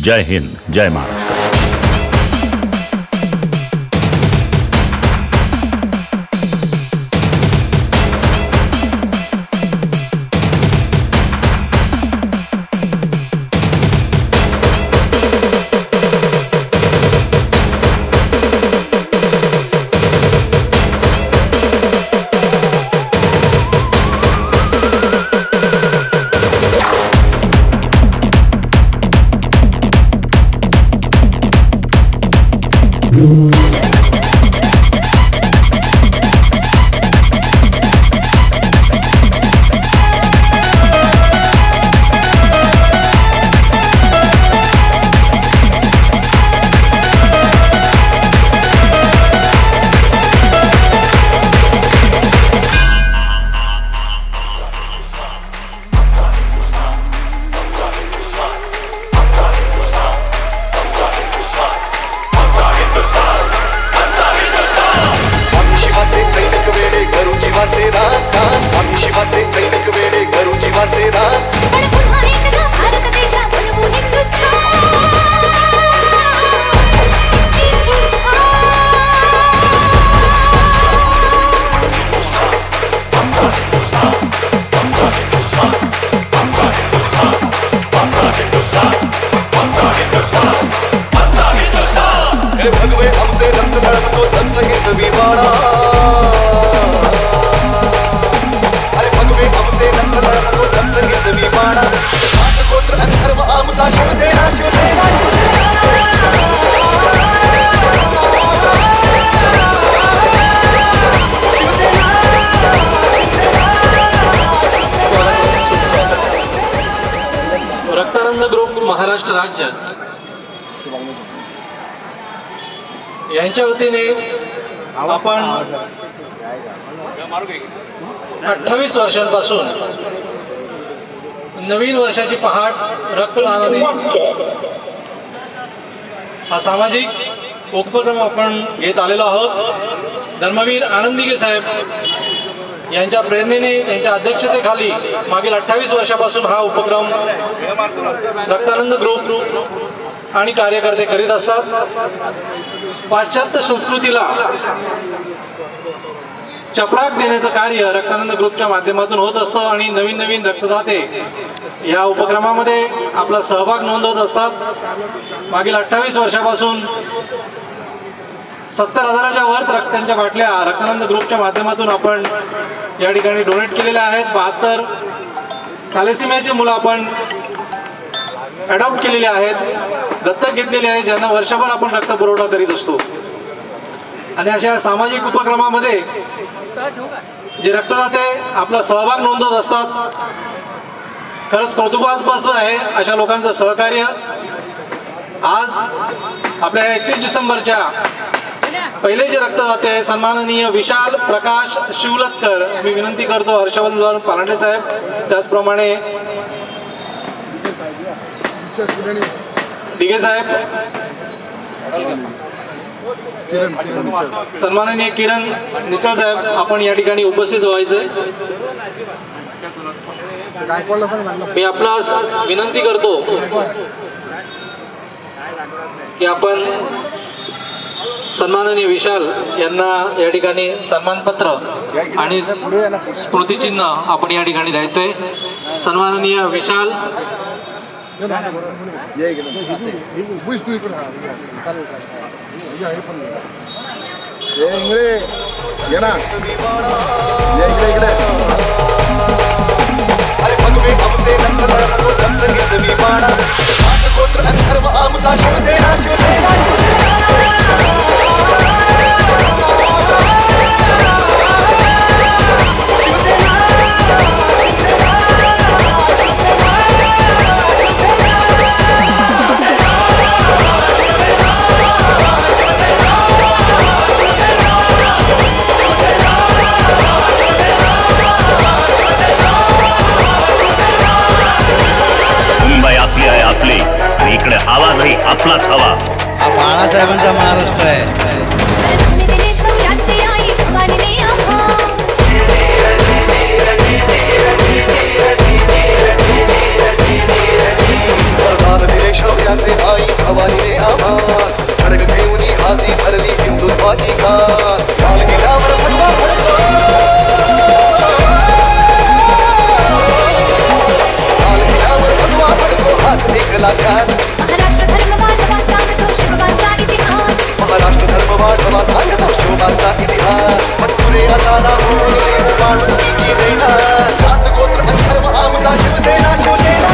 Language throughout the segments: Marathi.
जय हिंद, जय महाराष्ट्र. भगवे हमसे रक्त धड़को दंत हित विवाड़ा अरे भगवे हमसे रक्त धड़को दंत हित विवाड़ा जात गोत्र अधर्म आमचा शिवसेना शिवसेना रक्तानंद ग्रुप महाराष्ट्र राज्य यांच्या वतीने आपण 28 वर्षांपासून नवीन वर्षाची पहाट रक्तदानाने हा सामाजिक उपक्रम आपण घेत आलेलो आहोत. धर्मवीर आनंदिगे साहेब यांच्या प्रेरणेने त्यांच्या अध्यक्षतेखाली मागील 28 वर्षापासून हा उपक्रम रक्तानंद ग्रुप आणि कार्यकर्ते करीत असतात. पाश्चात्य संस्कृतीला चपराक देण्याचं कार्य रक्तानंद ग्रुपच्या माध्यमातून होत असतं आणि नवीन नवीन रक्तदाते या उपक्रमामध्ये आपला सहभाग नोंदवत असतात. मागील 28 वर्षापासून 70,000च्या वर रक्तांच्या बाटल्या रक्तानंद ग्रुपच्या माध्यमातून आपण या ठिकाणी डोनेट केलेल्या आहेत. 72 थॅलेसिमियाची मुलं आपण अडॉप्ट केलेले आहेत, दत्तक घेतलेले आहेत, ज्यांना वर्षभर आपण रक्त पुरवठा करीत असतो. आणि अशा सामाजिक उपक्रमामध्ये जे रक्तदाते आपला सहभाग नोंदवत असतात, खरंच कौतुकास्पद आहे अशा लोकांचं सहकार्य. आज आपल्या 31 डिसेंबरच्या पहिले जे रक्तदाते आहे सन्माननीय विशाल प्रकाश शिवलत्कर, मी विनंती करतो हर्षवर्धन पालांडे साहेब, त्याचप्रमाणे दिघे साहेब, सन्माननीय किरण निचळ साहेब, आपण या ठिकाणी उपस्थित व्हायचंय. मी आपणास विनंती करतो की आपण सन्माननीय विशाल यांना या ठिकाणी सन्मानपत्र आणि स्मृतिचिन्ह आपण या ठिकाणी द्यायचंय. सन्माननीय विशाल अरे भगवे हमसे रक्त धड़को दंत हित विवाड़ा जात गोत्र अधर्म आमचा शिवसेना शिवसेना इकडे आवाजही आपलाच हवा. हा बाळासाहेबांचा महाराष्ट्र आहे. दिनेश इतिहास महाराष्ट्र धर्म वाढवा सांगतो शिवबाचा इतिहास महाराष्ट्र धर्म वाढवा सांगतो शिवबाचा इतिहास मजकुरे आता ना होईल माणुसकीची दैना जात गोत्र आणि धर्म आमचा शिवसेना शिवसेना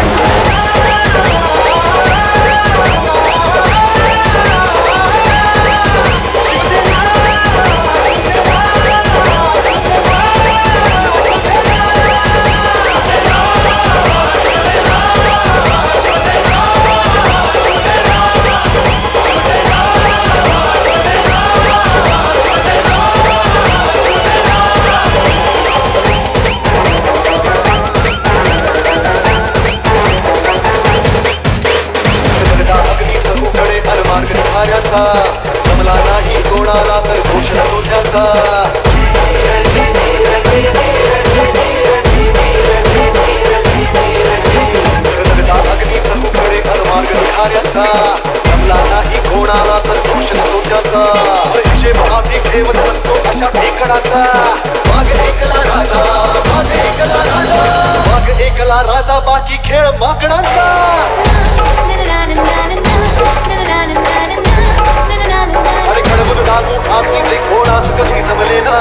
जमला नाही कोणाला तर घोषणा तोट्याचा अग्नीचा उकडे मार्ग निघाऱ्याचा जमला नाही कोणाला तर घोषणा तोट्याचा हिशेब आम्ही ठेवत असतो अशा एकडाचा वाघ एकला राजा वाघ एकला राजा वाघ एकला राजा बाकी खेळ माकडांचा अरे खडबून लागू आम्ही जे कोणाच कधी जमले ना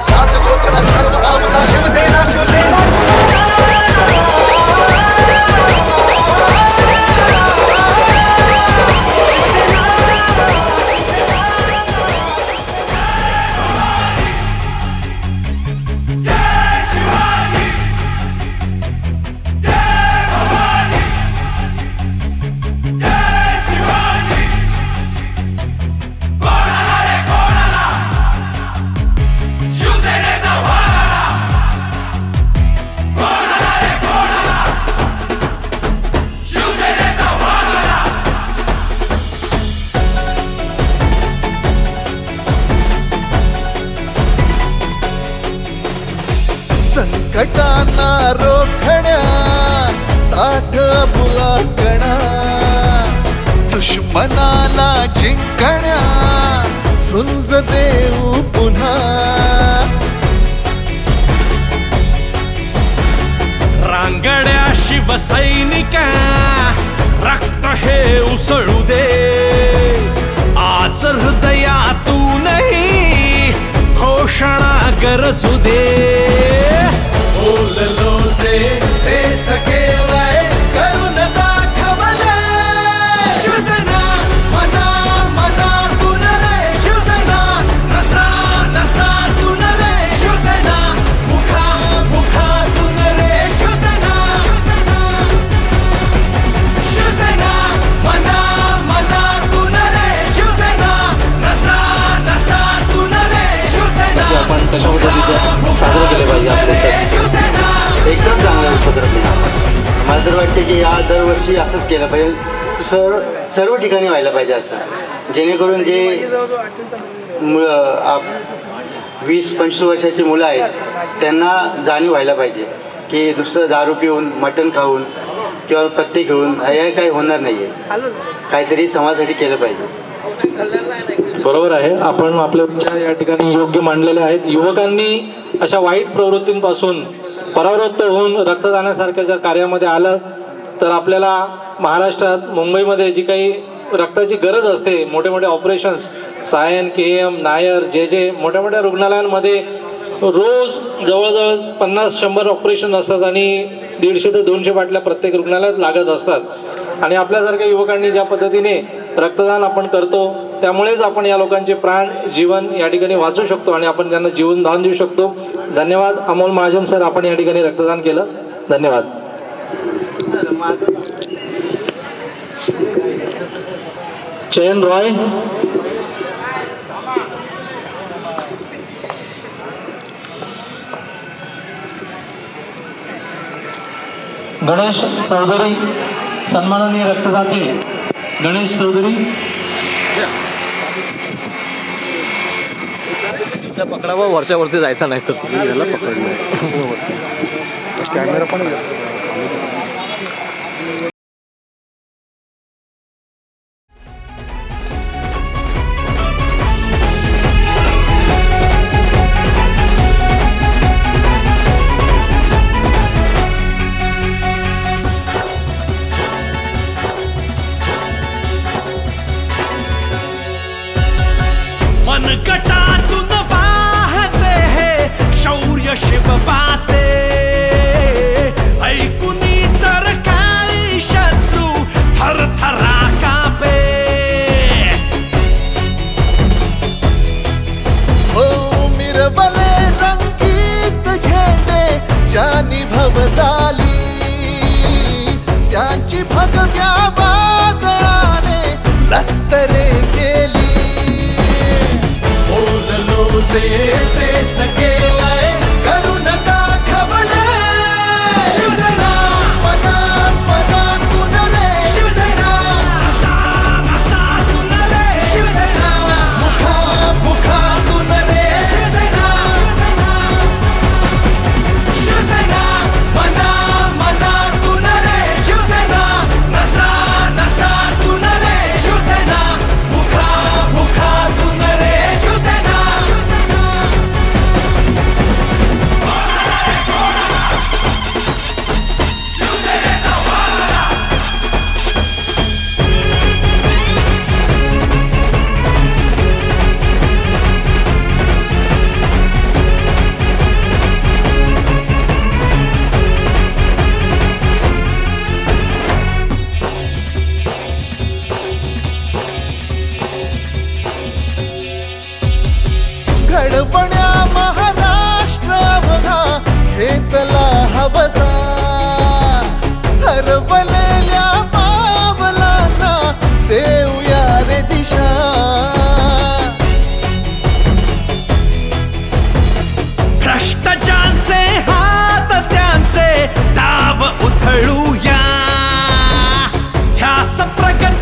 सात गोत्र आणि धर्म आमचा शिवसेना शिवसेना संकटांना रोखण्या ताठ बुलाकणा दुश्मनाला जिंकण्या झुंज देऊ पुन्हा रांगड्या शिवसैनिका रक्त हे उसळू दे आज हृदयातूनही घोषणा गरजू दे बोललो जे तेच केलंय करून दाखवले शिवसेना मना मनातून रे शिवसेना नसा नसातून रे शिवसेना मुखा मुखातून रे शिवसेना शिवसेना मना मनातून रे शिवसेना नसा नसातून रे शिवसेना आपण कशा पद्धतीचं साजरं केलं पाहिजे आपलं सण एकदम चांगला उपक्रम आहे. मला तर वाटते की या दरवर्षी असंच केलं पाहिजे सर्व ठिकाणी व्हायला पाहिजे असं जेणेकरून जे 20-25 वर्षाची मुलं आहेत त्यांना जाणीव व्हायला पाहिजे की नुसतं दारू पिऊन मटण खाऊन किंवा पत्ते खेळून हे काही होणार नाही आहे काहीतरी समाजासाठी केलं पाहिजे. बरोबर आहे. आपण आपल्या विचार या ठिकाणी योग्य मांडलेले आहेत. युवकांनी अशा वाईट प्रवृत्तींपासून परावृत्त होऊन रक्तदानासारख्या जर कार्यामध्ये आलं तर आपल्याला महाराष्ट्रात मुंबईमध्ये जी काही रक्ताची गरज असते मोठे मोठे ऑपरेशन्स सायन KM नायर जे मोठ्या मोठ्या रुग्णालयांमध्ये रोज जवळजवळ 50-100 ऑपरेशन असतात आणि 150 ते 200 बाटल्या प्रत्येक रुग्णालयात लागत असतात आणि आपल्यासारख्या युवकांनी ज्या पद्धतीने रक्तदान आपण करतो त्यामुळेच आपण या लोकांचे प्राण जीवन या ठिकाणी वाचू शकतो आणि आपण त्यांना जीवन दान देऊ शकतो. धन्यवाद अमोल महाजन सर, आपण या ठिकाणी रक्तदान केलं. धन्यवाद. चयन रॉय, गणेश चौधरी, सन्माननीय रक्तदाते गणेश चौधरी. पकडावा वरच्या जायचा नाही तर कॅमेरा पण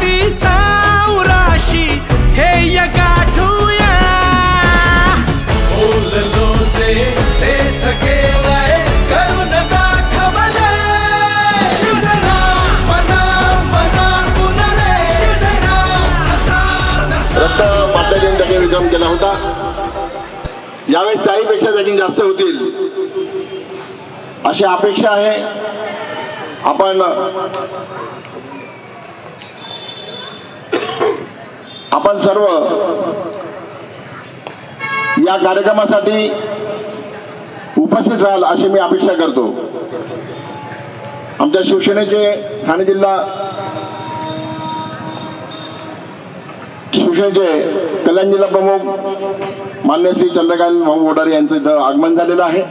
मुलीचा उराशी ध्येय गाठूया. बोललो जे तेच केलंय करून दाखवले. शिवसेना मना मनातून रे. शिवसेना रक्त पातळीने त्यांनी विक्रम केला होता. यावेळेस त्याहीपेक्षा त्यांनी जास्त होतील अशी अपेक्षा आहे. आपण सर्व या कार्यक्रमासाठी उपस्थित राहाल अशी मी अपेक्षा करतो. आमच्या शिवसेनेचे ठाणे जिल्हा शिवसेनेचे कल्याण जिल्हा प्रमुख मान्य श्री चंद्रकांत भाऊ वडारे यांचं इथं आगमन झालेलं आहे.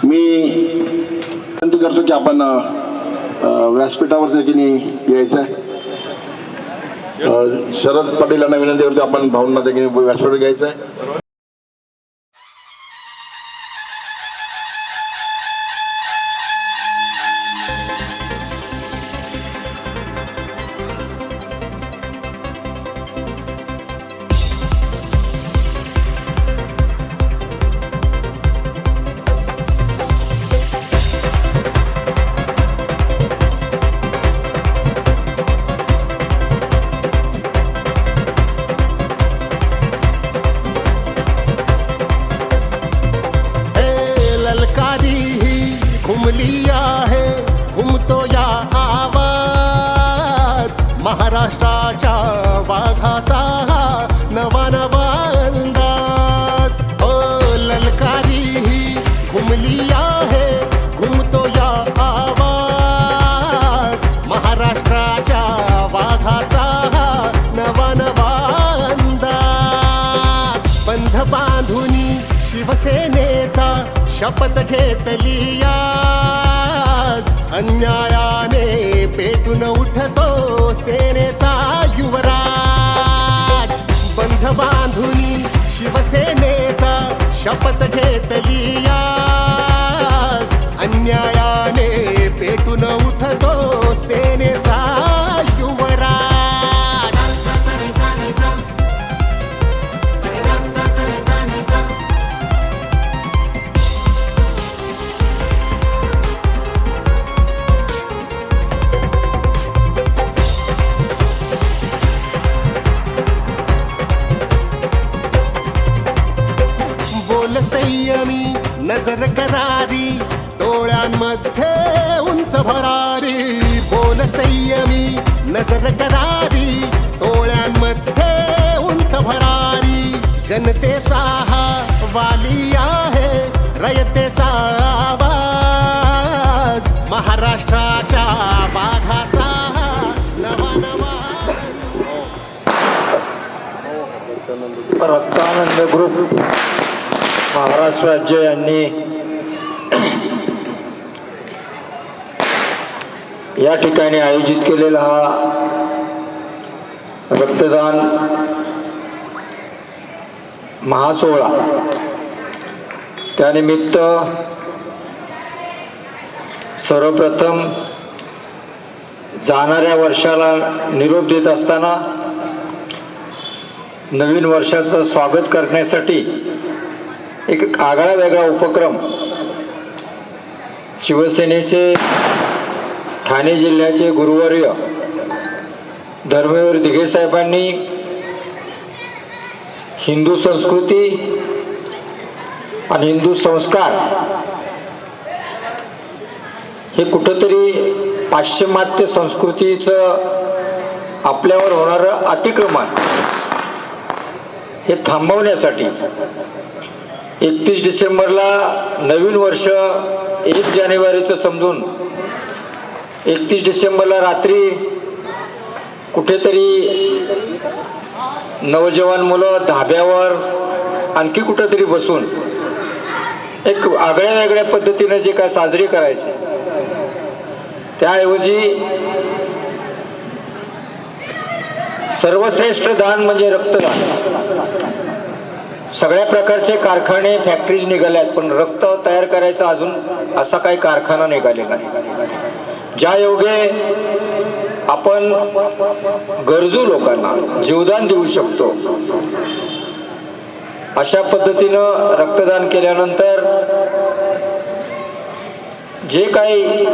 मी विनंती करतो की आपण व्यासपीठावर देखील यायचं आहे. शरद पाटील यांना विनंती करतो आपण भाऊंना देखील व्यासपीठावर घ्यायचं आहे. महाराष्ट्राच्या वाघाचा नवा नवा अंदाज. ललकारी ही घुमली आहे, घुमतो या आवाज. महाराष्ट्राच्या वाघाचा नवा नवा अंदाज. बंध बांधुनी शिवसेनेचा शपथ घेतली आज. अन्यायाने पेटून उठतो सेनेचा युवराज. बंध बांधुनी शिवसेनेचा शपथ घेतली आज. अन्यायाने पेटून उठतो सेनेचा युवराज. संयमी नजर करारी, डोळ्यांमध्ये उंच भरारी. बोल संयमी नजर करारी, डोळ्यांमध्ये उंच भरारी. जनतेचा हा वाली आहे, रयतेचा आवाज. महाराष्ट्राच्या वाघाचा नवा नवा. रक्तानंद ग्रुप महाराष्ट्र राज्य यांनी या ठिकाणी आयोजित केलेला हा रक्तदान महासोहळा, त्यानिमित्त सर्वप्रथम जाणाऱ्या वर्षाला निरोप देत असताना नवीन वर्षाचं स्वागत करण्यासाठी एक आगळा वेगळा उपक्रम शिवसेनेचे ठाणे जिल्ह्याचे गुरुवर्य धर्मवीर दिघे साहेबांनी हिंदू संस्कृती आणि हिंदू संस्कार हे कुठंतरी पाश्चिमात्य संस्कृतीचं आपल्यावर होणारं अतिक्रमण हे थांबवण्यासाठी 31 डिसेंबरला नवीन वर्ष 1 जानेवारीचं समजून 31 डिसेंबरला रात्री कुठेतरी नवजवान मुलं धाब्यावर आणखी कुठेतरी बसून एक आगळ्या वेगळ्या पद्धतीने जे काय साजरी करायचे, त्याऐवजी सर्वश्रेष्ठ दान म्हणजे रक्तदान. सगळ्या प्रकारचे कारखाने फॅक्टरीज निघाल्यात, पण रक्त तयार करायचा अजून असा काही कारखाना निघालेला नाही. ज्या योगे आपण गरजू लोकांना जीवदान देऊ शकतो. अशा पद्धतीनं रक्तदान केल्यानंतर जे काही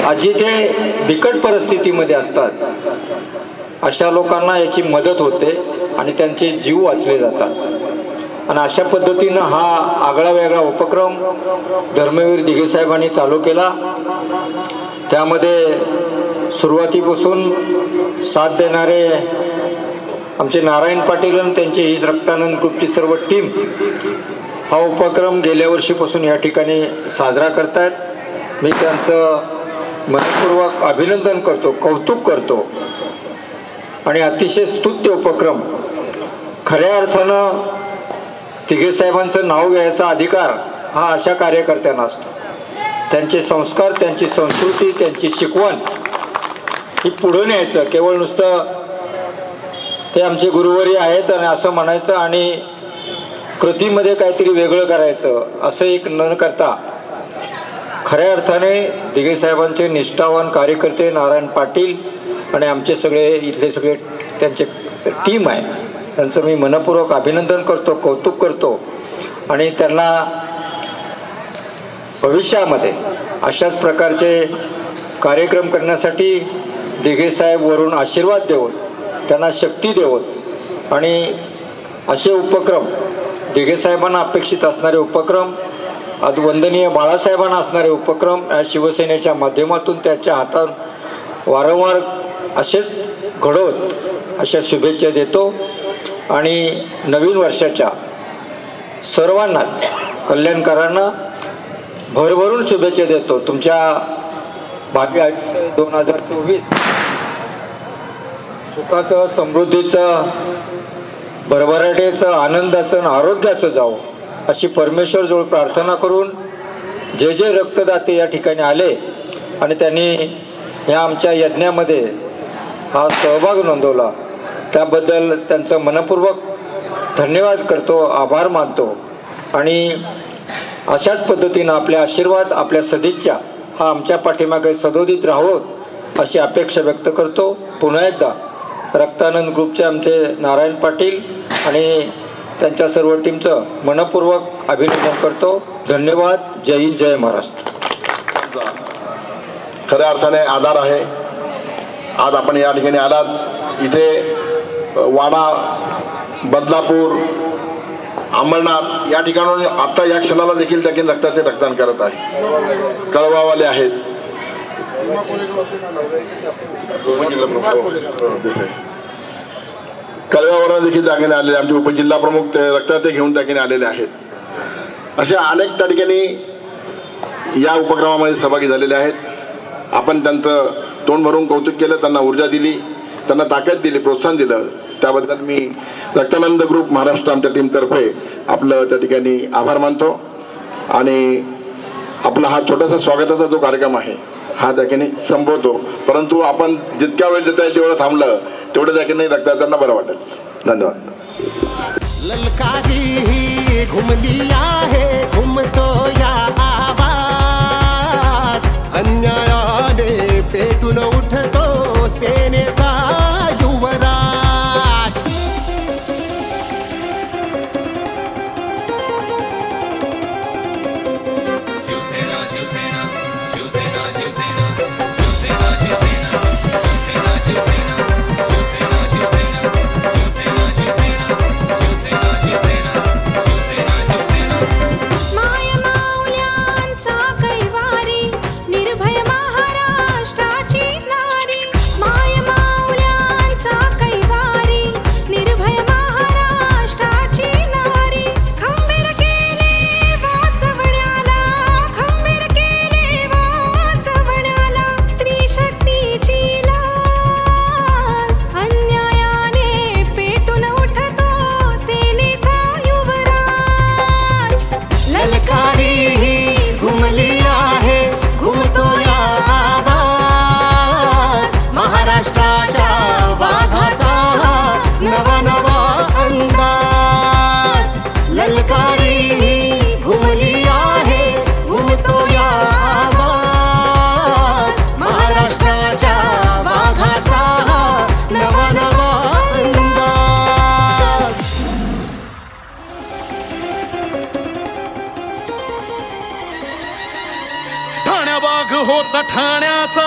आजी ते बिकट परिस्थितीमध्ये असतात अशा लोकांना याची मदत होते आणि त्यांचे जीव वाचले जातात. आणि अशा पद्धतीनं हा आगळा वेगळा उपक्रम धर्मवीर दिघे साहेबांनी चालू केला. त्यामध्ये सुरुवातीपासून साथ देणारे आमचे नारायण पाटील आणि त्यांची हीच रक्तानंद ग्रुपची सर्व टीम हा उपक्रम गेल्या वर्षीपासून या ठिकाणी साजरा करतायत. मी त्यांचं मनपूर्वक अभिनंदन करतो, कौतुक करतो. आणि अतिशय स्तुत्य उपक्रम. खऱ्या अर्थानं तिघे साहेबांचं नाव घ्यायचा अधिकार हा अशा कार्यकर्त्यांना असतो. त्यांचे संस्कार, त्यांची संस्कृती, त्यांची शिकवण ही पुढं न्यायचं. केवळ नुसतं ते आमचे गुरुवारी आहेत आणि असं म्हणायचं आणि कृतीमध्ये काहीतरी वेगळं करायचं असं एक न करता खऱ्या अर्थाने दिघे साहेबांचे निष्ठावान कार्यकर्ते नारायण पाटील आणि आमचे सगळे इथले सगळे त्यांचे टीम आहे, त्यांचं मी मनपूर्वक अभिनंदन करतो, कौतुक करतो. आणि त्यांना भविष्यामध्ये अशाच प्रकारचे कार्यक्रम करण्यासाठी दिघे साहेब वरून आशीर्वाद देऊन त्यांना शक्ती देऊन आणि असे उपक्रम दिघे साहेबांना अपेक्षित असणारे उपक्रम, वंदनीय बाळासाहेबांना असणारे उपक्रम या शिवसेनेच्या माध्यमातून त्यांच्या हातात वारंवार असेच घडवत अशा शुभेच्छा देतो. आणि नवीन वर्षाच्या सर्वांनाच कल्याणकारांना भरभरून शुभेच्छा देतो. तुमच्या भावी आयुष्य 2024 सुखाचं, समृद्धीचं, भरभराटीचं, आनंदाचं आणि आरोग्याचं जावं अशी परमेश्वरजवळ प्रार्थना करून जे जे रक्तदाते या ठिकाणी आले आणि त्यांनी ह्या आमच्या यज्ञामध्ये हा सहभाग नोंदवला त्याबद्दल त्यांचं मनपूर्वक धन्यवाद करतो, आभार मानतो. आणि अशाच पद्धतीनं आपले आशीर्वाद, आपल्या सदिच्छा हा आमच्या पाठीमागे सदोदित राहोत अशी अपेक्षा व्यक्त करतो. पुन्हा एकदा रक्तानंद ग्रुपचे आमचे नारायण पाटील आणि त्यांच्या सर्व टीमचं मनपूर्वक अभिनंदन करतो. धन्यवाद. जय हिंद, जय महाराष्ट्र. खऱ्या अर्थाने आधार आहे. आज आपण या ठिकाणी आलात. इथे वाडा, बदलापूर, अंमळनाथ या ठिकाणून आता या क्षणाला देखील देखील रक्ताचे रक्तदान करत आहे. कळवावाले आहेत, कळव्यावरून देखील जागेने आलेले आमचे उपजिल्हा प्रमुख ते रक्ताचे घेऊन जागेने आलेले आहेत. अशा अनेक त्या ठिकाणी या उपक्रमामध्ये सहभागी झालेले आहेत. आपण त्यांचं तोंड भरून कौतुक केलं, त्यांना ऊर्जा दिली, त्यांना ताकद दिली, प्रोत्साहन दिलं. त्याबद्दल मी रक्तानंद ग्रुप महाराष्ट्र आमच्या टीमतर्फे आपलं त्या ठिकाणी आभार मानतो. आणि आपला हा छोटासा स्वागताचा जो कार्यक्रम आहे हा त्या ठिकाणी संपवतो. परंतु आपण जितक्या वेळ देता येईल तेवढं थांबलं तेवढं त्या ठिकाणी रक्तदात्यांना बरं वाटेल. धन्यवाद. ललकारी ही घुमली आहे, घुमतो या आवाज, अन्यायाने पेटून उठतो सेनेचा युवराज. माय माऊल्यांचा कैवारी, निर्भय महाराष्ट्राची नारी. माय माऊल्यांचा कैवारी, निर्भय महाराष्ट्राची नारी. खंबीर केले वाचवण्याला, खंबीर केले वाचवण्याला. स्त्री शक्तीची लाज, अन्यायाने पेटून उठतो सेनेचा युवराज. ललकारी ही घुमली आहे, घुमतो या आवाज, महाराष्ट्राच्या वाघाचा नवा नवा अंदाज. ललकारी ही घुमली आहे, घुमतो या आवाज, महाराष्ट्र होता ठाण्याचा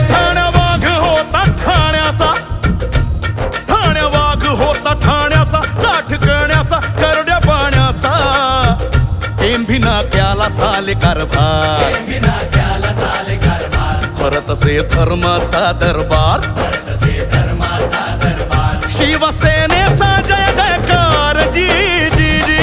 ठाण्या वाघ होता ठाण्याचा ठाण्या वाघ होता ठाण्याचा काठ करण्याचा करड्या पाण्याचा एम्भी नाक्याला चाले कारभार भरत से धर्माचा दरबार शिवसेनेचा जय जयकार जी जी जी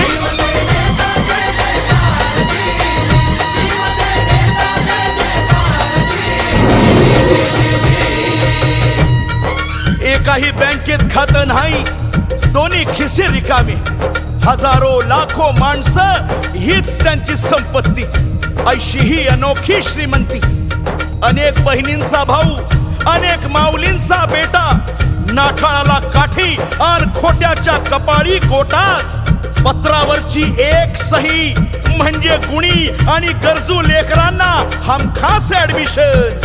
एकाही बँकेत खातं नाही दोन्ही खिसे रिकामे हजारो लाखो माणसं हीच त्यांची संपत्ती ऐशी ही अनोखी श्रीमंती अनेक बहिणींचा भाऊ अनेक माऊलींचा बेटा नाठाळाला काठी आणि खोट्याच्या कपाळी गोटाच पत्रावरची एक सही म्हणजे गुणी आणि गरजू लेकरांना हमखास ऍडमिशन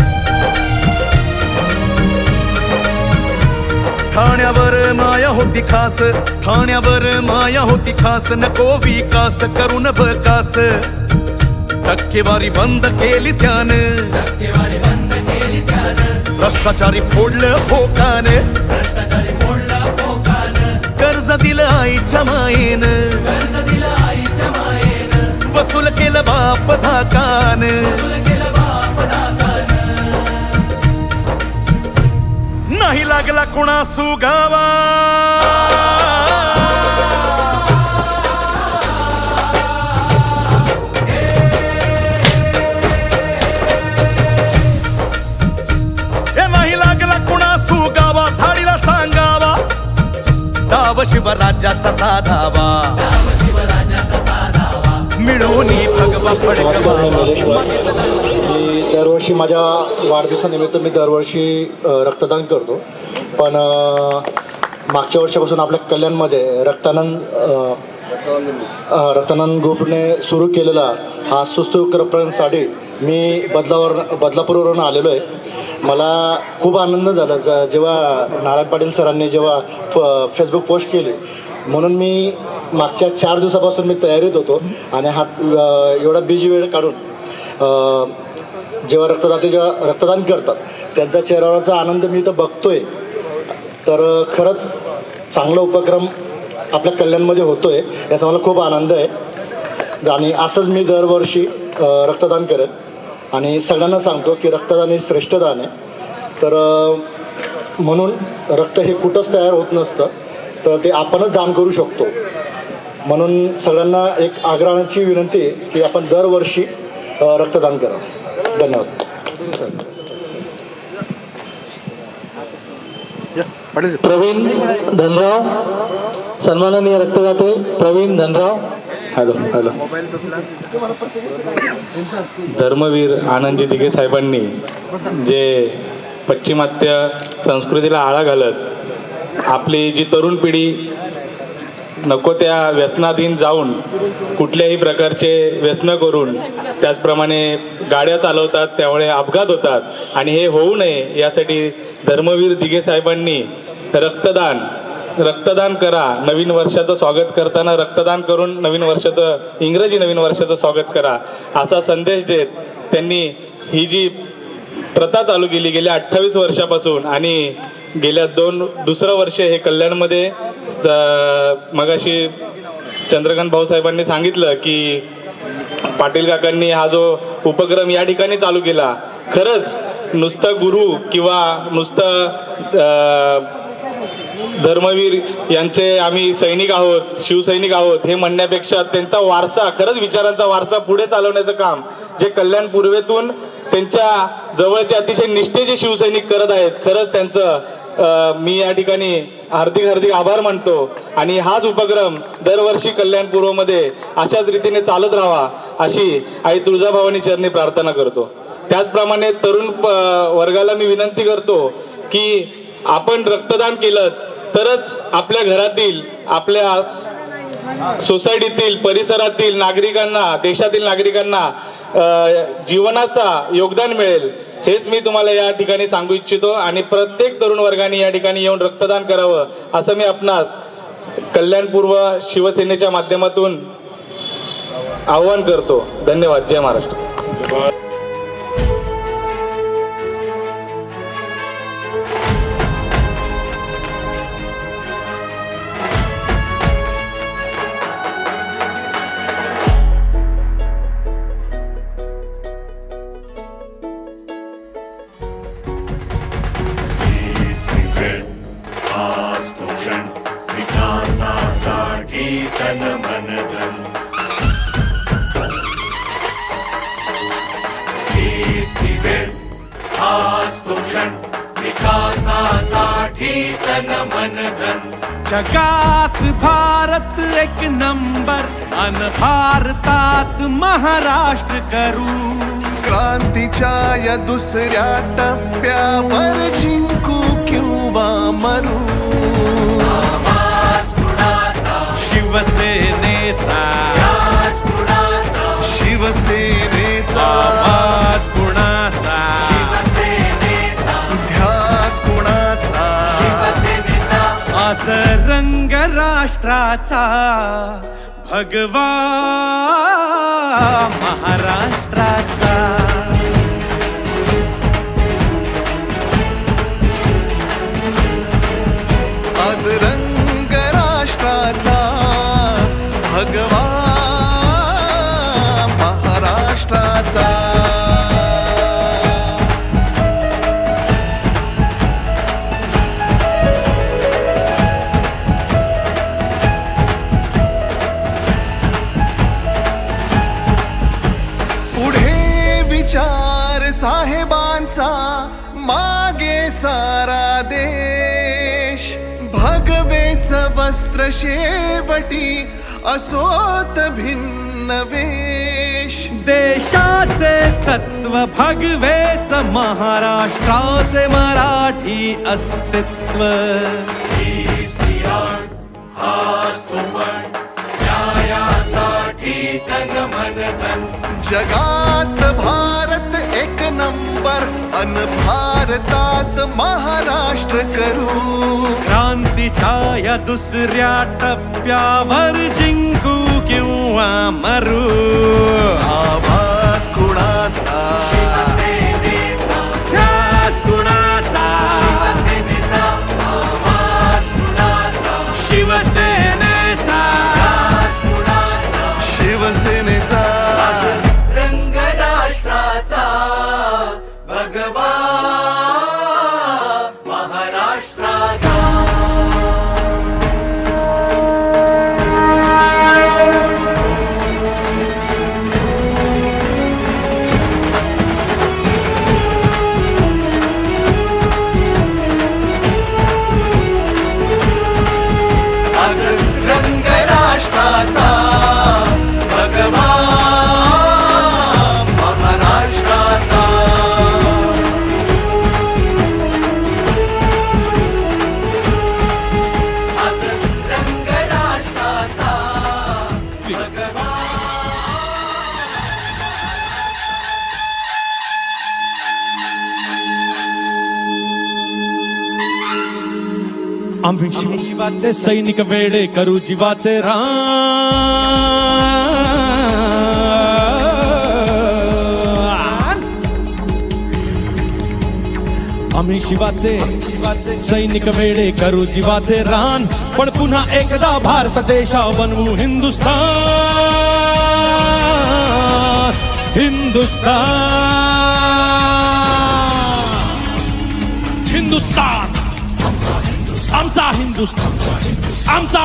ठाण्यावर माया होती खास ठाण्यावर माया होती खास नको विकास करून बकास टक्केवारी बंद केली त्यानं भ्रष्टाचारी फोडलं भोकान कर्ज दिलं आईच्या मायेनं वसूल केलं बाप धाकान नाही लागला कुणा सुगावा सुगावा थाळीला सांगावा डाव शिवराज्याचा साधावा मिळून भगवा फडकवा दरवर्षी माझ्या वाढदिवसानिमित्त मी दरवर्षी रक्तदान करतो पण मागच्या वर्षापासून आपल्या कल्याणमध्ये रक्तदान ग्रुपने सुरू केलेला हा सुस्त उपक्रमासाठी मी बदलापूरवरून आलेलो आहे मला खूप आनंद झाला जेव्हा नारायण पाटील सरांनी जेव्हा फेसबुक पोस्ट केली म्हणून मी मागच्या 4 दिवसापासून मी तयारीत होतो आणि हा एवढा बिजी वेळ काढून जेव्हा रक्तदान करतात त्यांचा चेहऱ्यावरचा आनंद मी इथं बघतोय तर खरंच चांगला उपक्रम आपल्या कल्याणमध्ये होतो आहे याचा मला खूप आनंद आहे आणि असंच मी दरवर्षी रक्तदान करेन आणि सगळ्यांना सांगतो की रक्तदान हे श्रेष्ठ दान आहे तर म्हणून रक्त हे कुठंच तयार होत नसतं तर ते आपणच दान करू शकतो म्हणून सगळ्यांना एक आग्रहाची विनंती आहे की आपण दरवर्षी रक्तदान करा धन्यवाद प्रवीण धनराव सन्माननीय रक्तदाते प्रवीण धनराव हॅलो धर्मवीर आनंदजी दिघे साहेबांनी जे पाश्चिमात्य संस्कृतीला आळा घालत आपली जी तरुण पिढी नको त्या व्यसनाधीन जाऊन कुठल्याही प्रकारचे व्यसन करून त्याचप्रमाणे गाड्या चालवतात त्यामुळे अपघात होतात आणि हे होऊ नये यासाठी धर्मवीर दिघे साहेबांनी रक्तदान करा नवीन वर्षाचं स्वागत करताना रक्तदान करून इंग्रजी नवीन वर्षाचं स्वागत करा असा संदेश देत त्यांनी ही जी प्रथा चालू केली गेल्या 28 वर्षापासून आणि गेल्या दुसरं वर्ष हे कल्याणमध्ये मगाशी चंद्रकांत भाऊसाहेबांनी सांगितलं की पाटील काकांनी हा जो उपक्रम या ठिकाणी चालू केला खरंच नुसतं गुरु किंवा नुसतं धर्मवीर यांचे आम्ही सैनिक आहोत शिवसैनिक आहोत हे म्हणण्यापेक्षा त्यांचा वारसा खरंच विचारांचा वारसा पुढे चालवण्याचं काम जे कल्याण पूर्वेतून त्यांच्या जवळचे अतिशय निष्ठेचे शिवसैनिक करत आहेत खरंच त्यांचं मी या ठिकाणी हार्दिक आभार मानतो आणि हाच उपक्रम दरवर्षी कल्याण पूर्वमध्ये अशाच रीतीने चालत राहावा अशी आई तुळजाभवानी चरणी प्रार्थना करतो त्याचप्रमाणे तरुण वर्गाला मी विनंती करतो की आपण रक्तदान केलं तरच आपल्या घरातील आपल्या सोसायटीतील परिसरातील नागरिकांना देशातील नागरिकांना जीवनाचा योगदान मिळेल हेच मी तुम्हाला या ठिकाणी सांगू इच्छितो आणि प्रत्येक तरुण वर्गाने या ठिकाणी येऊन रक्तदान करावं असं मी आपणास कल्याणपूर्व शिवसेनेच्या माध्यमातून आवाहन करतो. धन्यवाद. जय महाराष्ट्र. विकासासाठी तन मन धन विकासासाठी तन मन धन. जगात भारत एक नंबर अन भारतात महाराष्ट्र करू. क्रांतीच्या या दुसऱ्या टप्प्यावर जिंकू किंवा मरू. शिवसेनेचा शिवसेनेचा आवाज कुणाचा ध्यास कुणाचा आज रंग राष्ट्राचा भगवा महाराष्ट्राचा. आज रंग राष्ट्राचा भगवा महाराष्ट्राचा. पुढे विचार साहेबांचा मागे सारा देश. भगवेच वस्त्र शेवटी असोत भिन्न वेश. देशाचे तत्व भगवेच महाराष्ट्राचे मराठी अस्तित्व. न्यायासाठी तन मन धन. जगात भारत एक नंबर अन भारतात महाराष्ट्र करू. क्रांतीच्या या दुसऱ्या टप्प्यावर जिंकू किंवा मरू. आवाज कुणाचा ध्यास कुणाचा शिवसेनेचा शिवसेनेचा रंग राष्ट्राचा भगवा महाराष्ट्राचा. आज रंग राष्ट्राचा भगवा महाराष्ट्राचा. आज रंग राष्ट्राचा भगवा. आम्ही शिवाचे सैनिक वेडे करू जीवाचे रान. आम्ही शिवाचे सैनिक वेडे करू जीवाचे रान. पण पुन्हा एकदा भारत देशा बनवू हिंदुस्तान. हिंदुस्तान हिंदुस्तान आमचा हिंदुस्तान आमचा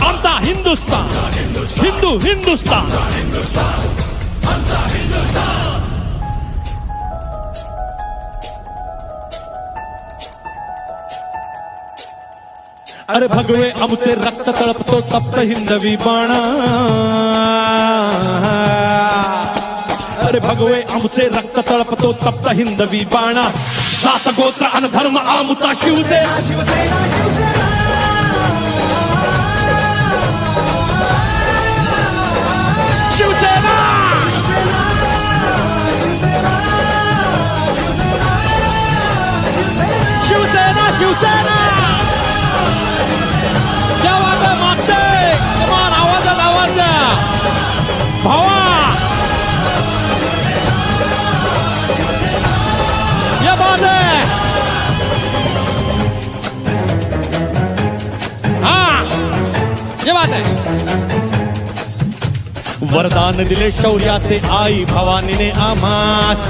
आमचा हिंदुस्तान हिंदू हिंदुस्तान. अरे भगवे आमचे रक्त तळपतो तप्त हिंदवी बाणा. अरे भगवे आमचे रक्त तळपतो तप्त हिंदवी बाणा. जात गोत्र अन धर्म आमचा शिवसेना शिवसेना शिवसेना. शिवसेना शिवसेना क्या बात आहे मागचे कमान आवाज द्या भावा ये बात है हाँ ये बात है वरदान दिले शौर्याचे आई भवानीने आम्हास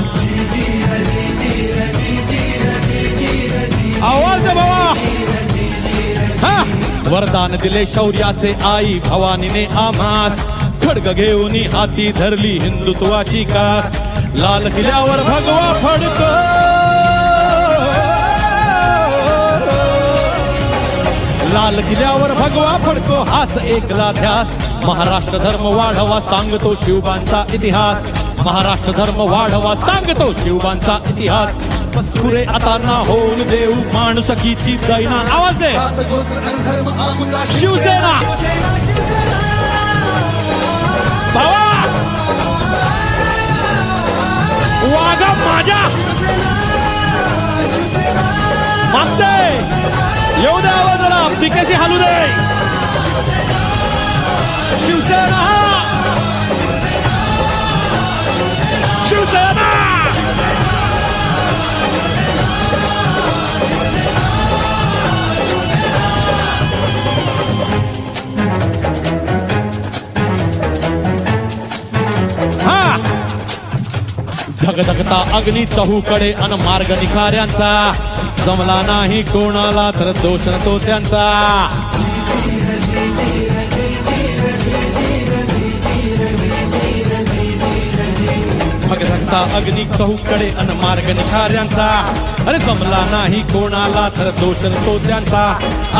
आवाज दे बाबा हा वरदान दिले शौर्याचे आई भवानीने आम्हास खड्ग घेऊन हाती धरली हिंदुत्वाची कास लाल किल्ल्यावर भगवा फडको लाल किल्ल्यावर भगवा फडको हाच एकला ध्यास महाराष्ट्र धर्म वाढवा सांगतो शिवबांचा इतिहास महाराष्ट्र धर्म वाढवा सांगतो शिवबांचा इतिहास पुरे आता ना होऊन देऊ माणुसकीची दैना आवाज दे शिवसेना भावा वागा माझ्या मागचे येऊ दे आवाज जरा पिकेशी हालू दे शिवसेना शिवसेना हा धगधगता अग्नी चहूकडे अन मार्ग निखाऱ्यांचा जमला नाही कोणाला तर दोष तो त्यांचा भगधगता अग्नी चहूकडे अन मार्ग निखाऱ्यांचा अरे जमला नाही कोणाला तर दोष तो त्यांचा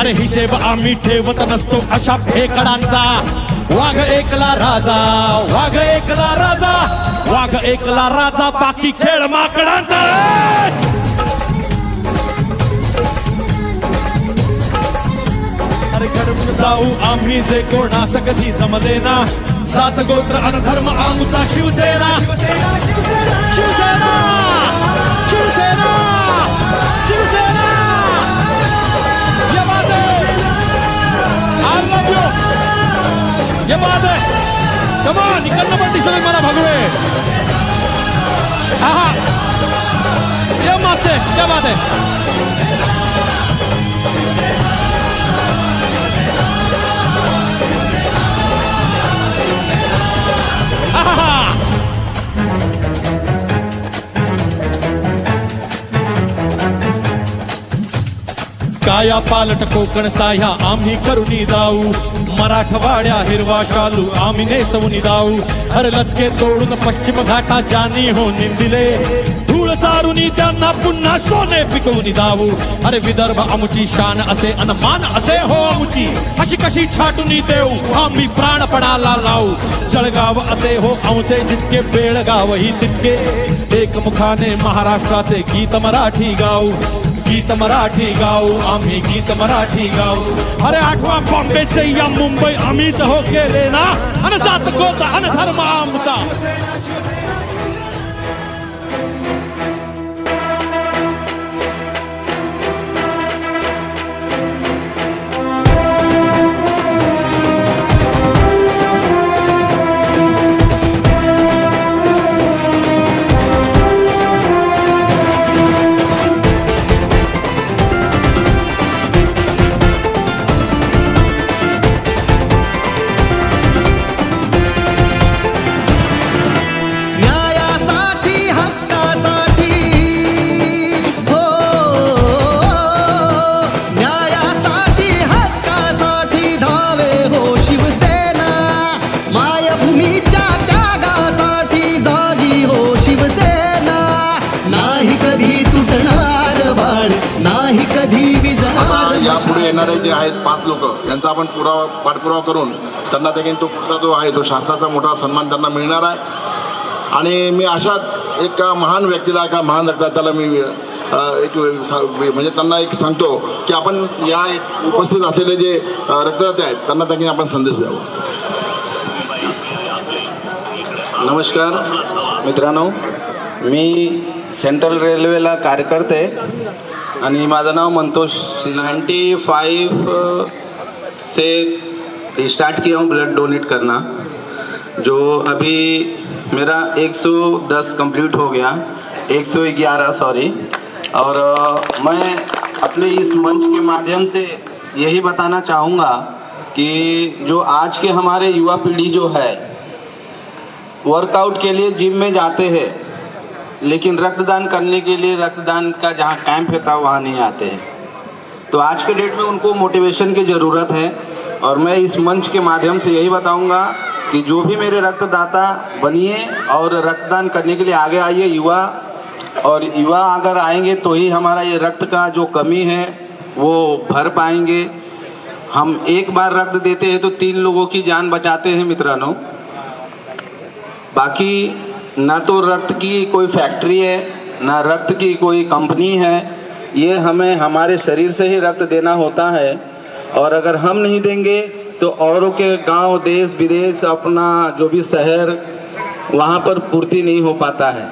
अरे हिशेब आम्ही ठेवत नसतो अशा फेकडांचा वाघ एकला राजा वाघ एकला राजा वाघ एकला राजा बाकी खेळ माकडांचा अरे घडवून जाऊ आम्ही जे कोणास कधी जमले ना सात गोत्र अन धर्म आमचा शिवसेना शिवसेना शिवसेना शिवसेना शिवसेना ये बात है I love you ये बात है कमान निकलना पण दिसत मला भगवे हा हा ये मागचे क्या बात है काया पालट कोकण साह्या आम्ही करुनी जाऊ मराठवाड्या हिरवा शालू आम्ही नेसवून जाऊ अरे लचके तोडून पश्चिम घाटा जानी हो निंदिले धूळ चारुनी त्यांना पुन्हा सोने पिकवून जाऊ अरे विदर्भ आमची शान असे अनमान असे हो आमची अशी कशी छाटून देऊ आम्ही प्राणपणाला लावू जळगाव असे हो आमचे जितके बेळगाव ही तितके एकमुखाने महाराष्ट्राचे गीत मराठी गाऊ गीत मराठी गाऊ आम्ही गीत मराठी गाऊ अरे आठवा बॉम्बेचे या मुंबई आम्हीच हो केले ना आणि सात गोत्र आणि धर्म आमचा यापुढे येणारे जे आहेत 5 लोक यांचा आपण पाठपुरावा करून त्यांना देखील तो पुढचा जो आहे तो शासनाचा मोठा सन्मान त्यांना मिळणार आहे. आणि मी अशाच एक महान व्यक्तीला एका महान रक्तदात्याला मी एक म्हणजे त्यांना एक सांगतो की आपण या उपस्थित असलेले जे रक्तदाते आहेत त्यांना देखील आपण संदेश द्यावा. नमस्कार मित्रांनो, मी सेंट्रल रेल्वेला कार्यकर्ते आणि माझं नाव मंतोष 95 से स्टार्ट किया हूँ ब्लड डोनेट करना, जो अभी मेरा 110 कंप्लीट हो गया, 111 सॉरी। और मैं अपने इस मंच के माध्यम से यही बताना चाहूँगा कि जो आज के हमारे युवा पीढ़ी जो है वर्कआउट के लिए जिम में जाते हैं, लेकिन रक्तदान करने के लिए रक्तदान का जहाँ कैंप होता है वहाँ नहीं आते हैं। तो आज के डेट में उनको मोटिवेशन की ज़रूरत है, और मैं इस मंच के माध्यम से यही बताऊंगा कि जो भी मेरे रक्तदाता बनिए और रक्तदान करने के लिए आगे आइए युवा, और युवा अगर आएंगे तो ही हमारा ये रक्त का जो कमी है वो भर पाएंगे। हम एक बार रक्त देते हैं तो 3 लोगों की जान बचाते हैं मित्रांनो। बाकी ना तो रक्त की कोई फैक्ट्री है, ना रक्त की कोई कंपनी है, ये हमें हमारे शरीर से ही रक्त देना होता है। और अगर हम नहीं देंगे तो औरों के गांव, देश विदेश, अपना जो भी शहर, वहाँ पर पूर्ति नहीं हो पाता है।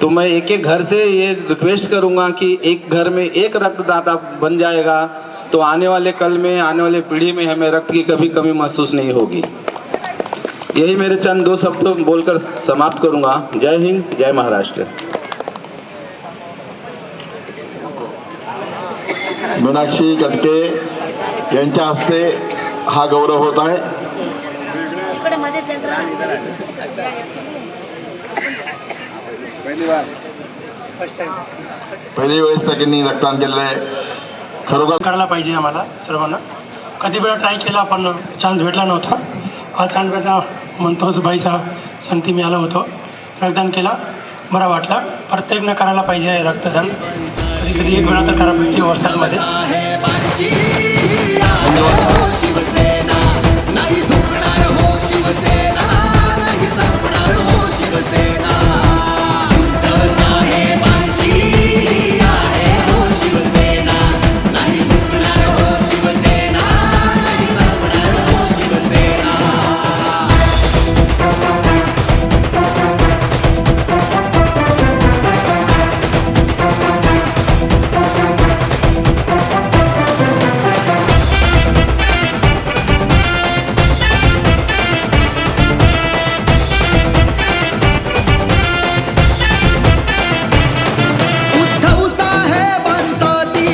तो मैं एक एक घर से ये रिक्वेस्ट करूँगा कि एक घर में एक रक्तदाता बन जाएगा तो आने वाले कल में, आने वाले पीढ़ी में हमें रक्त की कभी कमी महसूस नहीं होगी। यही मेरे चंद 2 शब्द बोलकर समाप्त करूँगा। जय हिंद, जय महाराष्ट्र। मीनाक्षी कटके यांच्या हस्ते हा गौरव होत आहे। पहिली वेळेस त्यांनी रक्तदान केलेलं आहे, खरोखर करायला पाहिजे आम्हाला सर्वांना। कधी वेळा ट्राय केला पण चान्स भेटला नव्हता। आज चान्स भेटला, मंतोष भाईचा संगती मी आलो होतो, रक्तदान केला, बरा वाटला। प्रत्येकनं करायला पाहिजे रक्तदान, कधी कधी एक वेळा तर करायला पाहिजे वर्षामध्ये। शिवसेना नाही झुकणार हो, शिवसेना नाही संपणार हो, शिवसेना उद्धव साहेबांची आहे हो, शिवसेना नाही झुकणार हो, शिवसेना नाही संपणार हो, शिवसेना। उद्धव साहेबांसाठी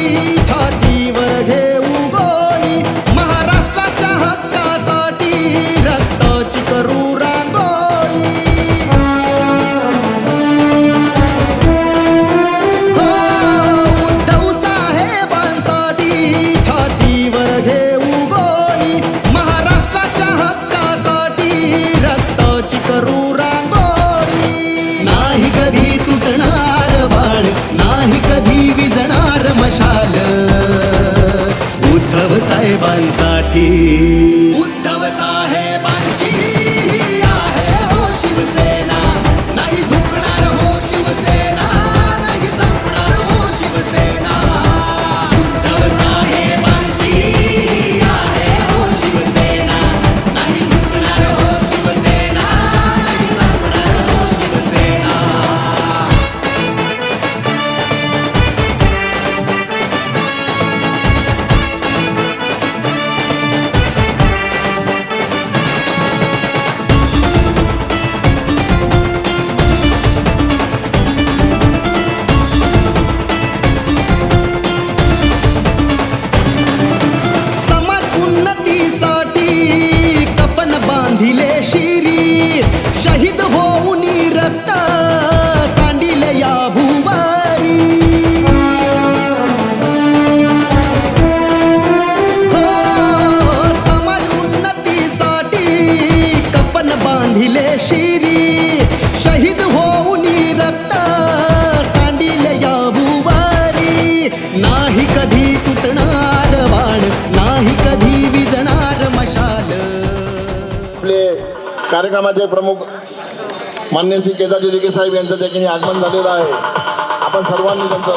छातीवर घेऊ गोळी, महाराष्ट्राच्या हक्कासाठी रक्ताची करू रांगोळी। हो, उद्धव साहेबांसाठी छातीवर घेऊ गोळी, महाराष्ट्राच्या हक्कासाठी रक्ताची करू रांगोळी। नाही कधी तुटणार बाण, नाही कधी विझणार मशाल, उद्धव साहेबांसाठी, उद्धव साहेबांची आहे हो, शिवसेना नाही झुकणार हो, शिवसेना नाही संपणार हो, शिवसेना उद्धव साहेबांची आहे हो, शिवसेना नाही झुकणार हो, शिवसेना नाही संपणार हो, शिवसेना। समाज उन्नतीसाठी कफन बांधिले शिरी, शहीद होऊन रक्त सांडिले या भुवारी। हो, समाज उन्नतीसाठी कफन बांधिले शिरी, शहीद होऊन रक्त सांडिले या भुवारी। नाही कधी तुटणार बाण, नाही कधी विझणार मशाल। आपले कार्यक्रमाचे प्रमुख मान्य श्री केदारजी दिघे साहेब यांचं त्या ठिकाणी आगमन झालेलं आहे। आपण सर्वांनी त्यांचं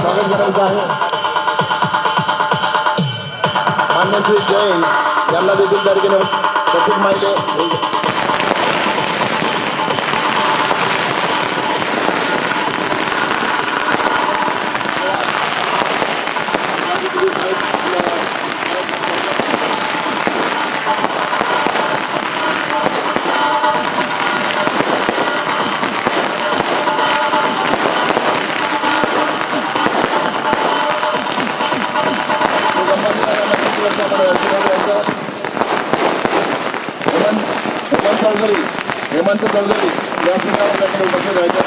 स्वागत करायचं आहे। मान्य श्री जैन यांना देखील त्या ठिकाणी प्रतीक माहिती हेमंत चौधरी या ठिकाणी त्याकडे उपस्थित राहायचं.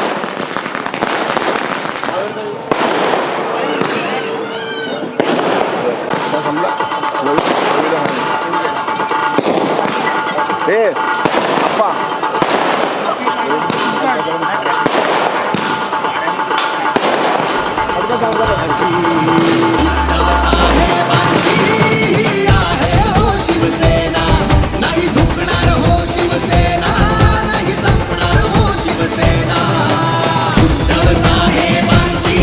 हे अप्पा शिवसेना नाही झुकणार हो शिवसेना नाही संपणार हो शिवसेना उद्धव साहेबांची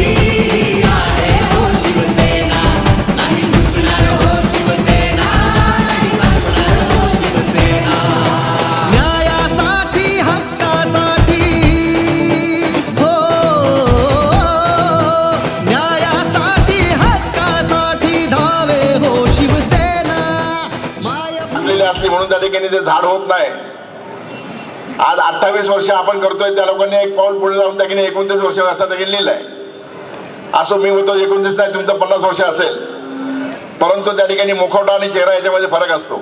आहे हो शिवसेना नाही झुकणार हो शिवसेना नाही संपणार हो शिवसेना न्यायासाठी हक्कासाठी हो न्यायासाठी हक्कासाठी धावे हो शिवसेना असली म्हणून त्या ठिकाणी ते झाड होत नाही. आज 28 वर्ष आपण करतोय, त्या लोकांनी एक पाऊल पुढे जाऊन त्या ठिकाणी 29 वर्ष असं त्या लिहिलंय. असो मी बोलतो 29 नाही, तुमचं 50 वर्ष असेल, परंतु त्या ठिकाणी मुखवटा आणि चेहरा याच्यामध्ये फरक असतो.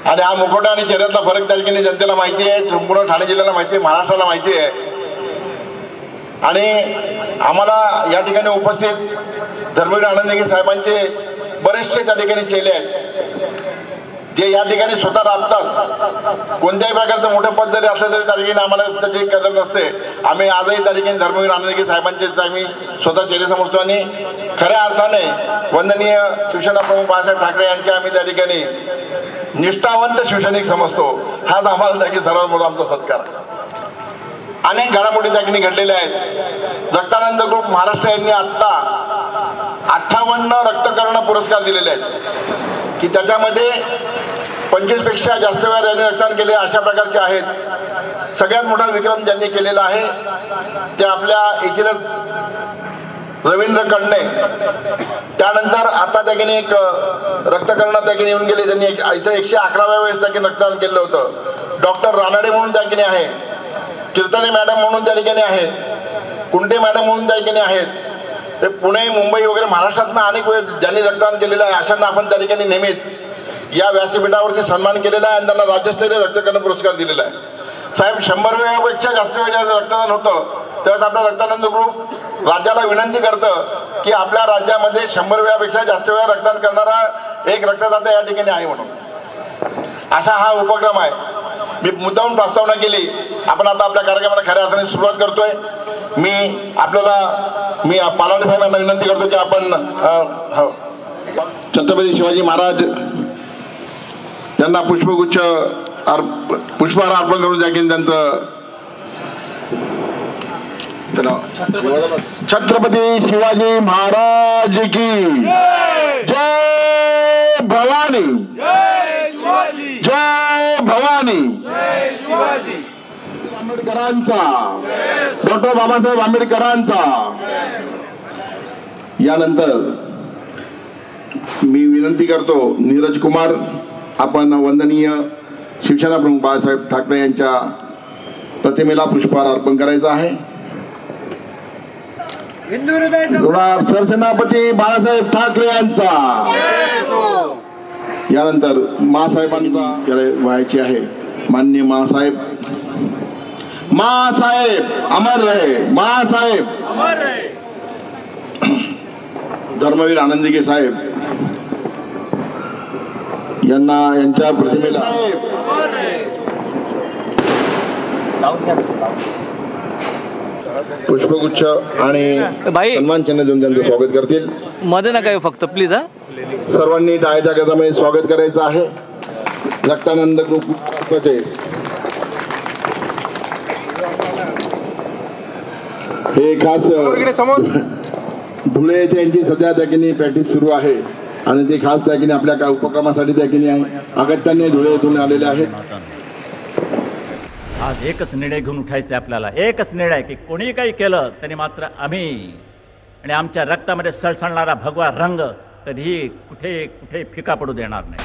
आणि हा मुखवटा आणि चेहऱ्यातला फरक त्या ठिकाणी जनतेला माहिती आहे, संपूर्ण ठाणे जिल्ह्याला माहिती आहे, महाराष्ट्राला माहिती आहे. आणि आम्हाला या ठिकाणी उपस्थित धर्मवीर आनंदगी साहेबांचे बरेचसे त्या ठिकाणी चेले आहेत जे या ठिकाणी स्वतः राबतात. कोणत्याही प्रकारचं मोठं पद जरी असलं तरी त्या ठिकाणी आम्हाला त्याची कदर नसते. आम्ही आजही त्या ठिकाणी धर्मवीर आनंदगी साहेबांचेच आम्ही स्वतः चेले समजतो आणि खऱ्या अर्थाने वंदनीय शिवसेना प्रमुख बाळासाहेब ठाकरे यांचे आम्ही त्या ठिकाणी निष्ठावंत शिवसैनिक समजतो. हाच आम्हाला त्या सर्वात मोठा आमचा सत्कार. अनेक घडामोडी त्या ठिकाणी घडलेल्या आहेत. रक्तानंद ग्रुप महाराष्ट्र यांनी आत्ता 58 रक्तकर्ण पुरस्कार दिलेले आहेत की त्याच्यामध्ये 25 पेक्षा जास्त वेळा ज्यांनी रक्तदान केले अशा प्रकारचे आहेत. सगळ्यात मोठा विक्रम ज्यांनी केलेला आहे ते आपल्या येथीलच रवींद्र कडणे. त्यानंतर आता त्या ठिकाणी एक रक्तकर्ण त्या ठिकाणी येऊन गेले, त्यांनी इथं 111व्या वेळेस त्या ठिकाणी रक्तदान केलं होतं. डॉक्टर रानडे म्हणून त्या ठिकाणी आहे, कीर्तने मॅडम म्हणून त्या ठिकाणी आहेत, कुंटे मॅडम म्हणून त्या ठिकाणी आहेत. ते पुणे मुंबई वगैरे महाराष्ट्रातनं अनेक वेळ ज्यांनी रक्तदान केलेलं आहे अशांना आपण त्या ठिकाणी नेहमीच या व्यासपीठावरती सन्मान केलेला आहे आणि त्यांना राज्यस्तरीय रक्तकर्ण पुरस्कार दिलेला आहे. साहेब 100 वेळापेक्षा जास्त वेळ रक्तदान होतं त्यावेळेस आपला रक्तानंद ग्रुप राज्याला विनंती करतं की आपल्या राज्यामध्ये 100 वेळापेक्षा जास्त वेळा रक्तदान करणारा एक रक्तदाता या ठिकाणी आहे म्हणून. असा हा उपक्रम आहे. मी मुद्दाहून प्रस्तावना केली. आपण आता आपल्या कार्यक्रमाला खऱ्या अर्थाने सुरुवात करतोय. मी पालांडे साहेबांना विनंती करतो की आपण छत्रपती शिवाजी महाराज यांना पुष्पहार अर्पण करून जागीन त्यांचं छत्रपती शिवाजी महाराज की जय भवानी, जय भवानी. आंबेडकरांचा, डॉक्टर बाबासाहेब आंबेडकरांचा. यानंतर मी विनंती करतो नीरज कुमार, आपण वंदनीय शिवसेना प्रमुख बाळासाहेब ठाकरे यांच्या प्रतिमेला पुष्पहार अर्पण करायचा आहे. सरसेनापती बाळासाहेब ठाकरे यांचा. यानंतर मासाहेबांना व्हायची आहे. माननीय मासाहेब, मासाहेब अमर रहे, मासाहेब अमर रहे. धर्मवीर आनंदगी साहेब यांना यांच्या प्रतिमेला पुष्पगुच्छ आणि सन्मान चिन्ह देऊन त्यांचं स्वागत करतील. मध्ये नका येऊ फक्त प्लीज. सर्वांनी टाळ्याच्या गजरामध्ये स्वागत करायचं आहे. रक्तानंद ग्रुप महाराष्ट्राचे हे खास धुळे येथे यांची सध्या त्या ठिकाणी प्रॅक्टिस सुरू आहे आणि ते खास त्या ठिकाणी आपल्या उपक्रमासाठी त्या ठिकाणी अगत्याने धुळे येथून आलेले आहेत. आज एकच निर्णय घेऊन उठायचे आपल्याला. एकच निर्णय की कोणी काही केलं तरी मात्र आम्ही आणि आमच्या रक्तामध्ये सळसळणारा भगवा रंग कधीही कुठे कुठे फिका पडू देणार नाही.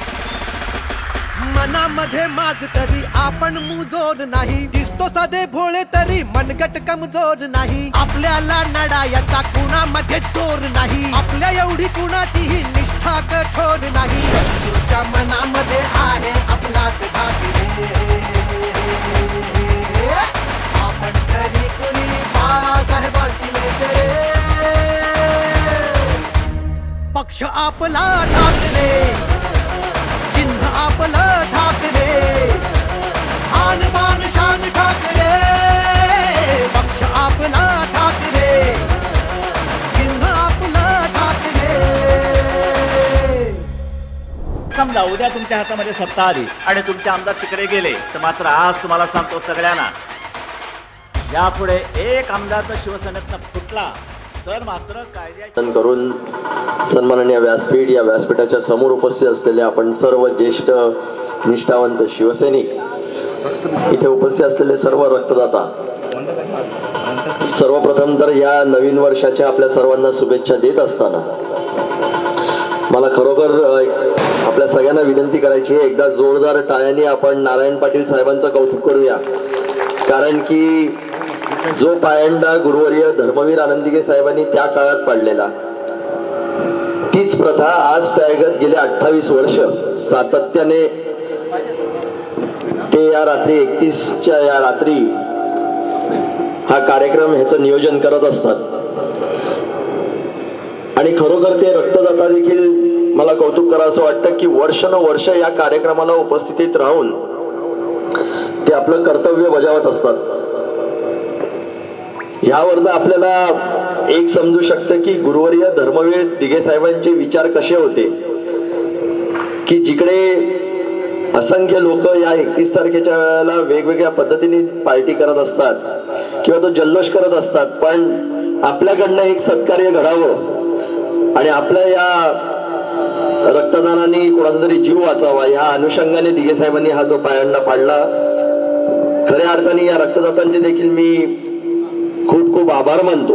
मनामध्ये माझ तरी आपण मुजोर नाही, दिसतो साधे भोळे तरी मनगट कमजोर नाही. आपल्याला लढायचा कुणामध्ये जोर नाही, आपल्या एवढी कुणाचीही निष्ठा कठोर नाही. शत्रूच्या मनामध्ये आहे आपलाच घात रे. आपण तरी कुणी बाळासाहेबांची लेकरे. पक्ष आपला ठाकरे, चिन्ह आपलं ठाकरे, आन बान शान ठाकरे. पक्ष आपला ठाकरे, चिन्ह आपलं ठाकरे. समजा उद्या तुमच्या हातामध्ये सत्ता आली आणि तुमचे आमदार तिकडे गेले, तर मात्र आज तुम्हाला सांगतो सगळ्यांना, यापुढे एक आमदार जर शिवसेनेतनं फुटला तर मात्र कायद्याची करून सन्माननीय व्यासपीठ, या व्यासपीठाच्या समोर उपस्थित असलेले आपण सर्व ज्येष्ठ निष्ठावंत शिवसैनिक, इथे उपस्थित असलेले सर्व रक्तदाता, सर्वप्रथम तर या नवीन वर्षाच्या आपल्या सर्वांना शुभेच्छा देत असताना मला खरोखर आपल्या सगळ्यांना विनंती करायची आहे, एकदा जोरदार टाळ्यांनी आपण नारायण पाटील साहेबांचं कौतुक करूया. कारण की जो पायंडा गुरुवर्य धर्मवीर आनंदिके साहेबांनी त्या काळात पाडलेला, तीच प्रथा आज त्यागत गेले 28 वर्ष सातत्याने ते या रात्री 31च्या या रात्री हा कार्यक्रम ह्याचं नियोजन करत असतात. आणि खरोखर ते रक्तदाता देखील मला कौतुक करा असं वाटतं की वर्षानुवर्ष या कार्यक्रमाला उपस्थितीत राहून ते आपलं कर्तव्य बजावत असतात. यावरनं आपल्याला एक समजू शकतं की गुरुवर्य धर्मवीर दिघे साहेबांचे विचार कसे होते, की जिकडे असंख्य लोक या 31 तारखेच्या वेळेला वेगवेगळ्या पद्धतीने पार्टी करत असतात किंवा तो जल्लोष करत असतात, पण आपल्याकडनं एक सत्कार्य घडावं आणि आपल्या या रक्तदानाने कोणाचा तरी जीव वाचावा, या अनुषंगाने दिघे साहेबांनी हा जो पायंडा पाडला. खऱ्या अर्थाने या रक्तदात्यांचे देखील मी खूप खूप आभार मानतो.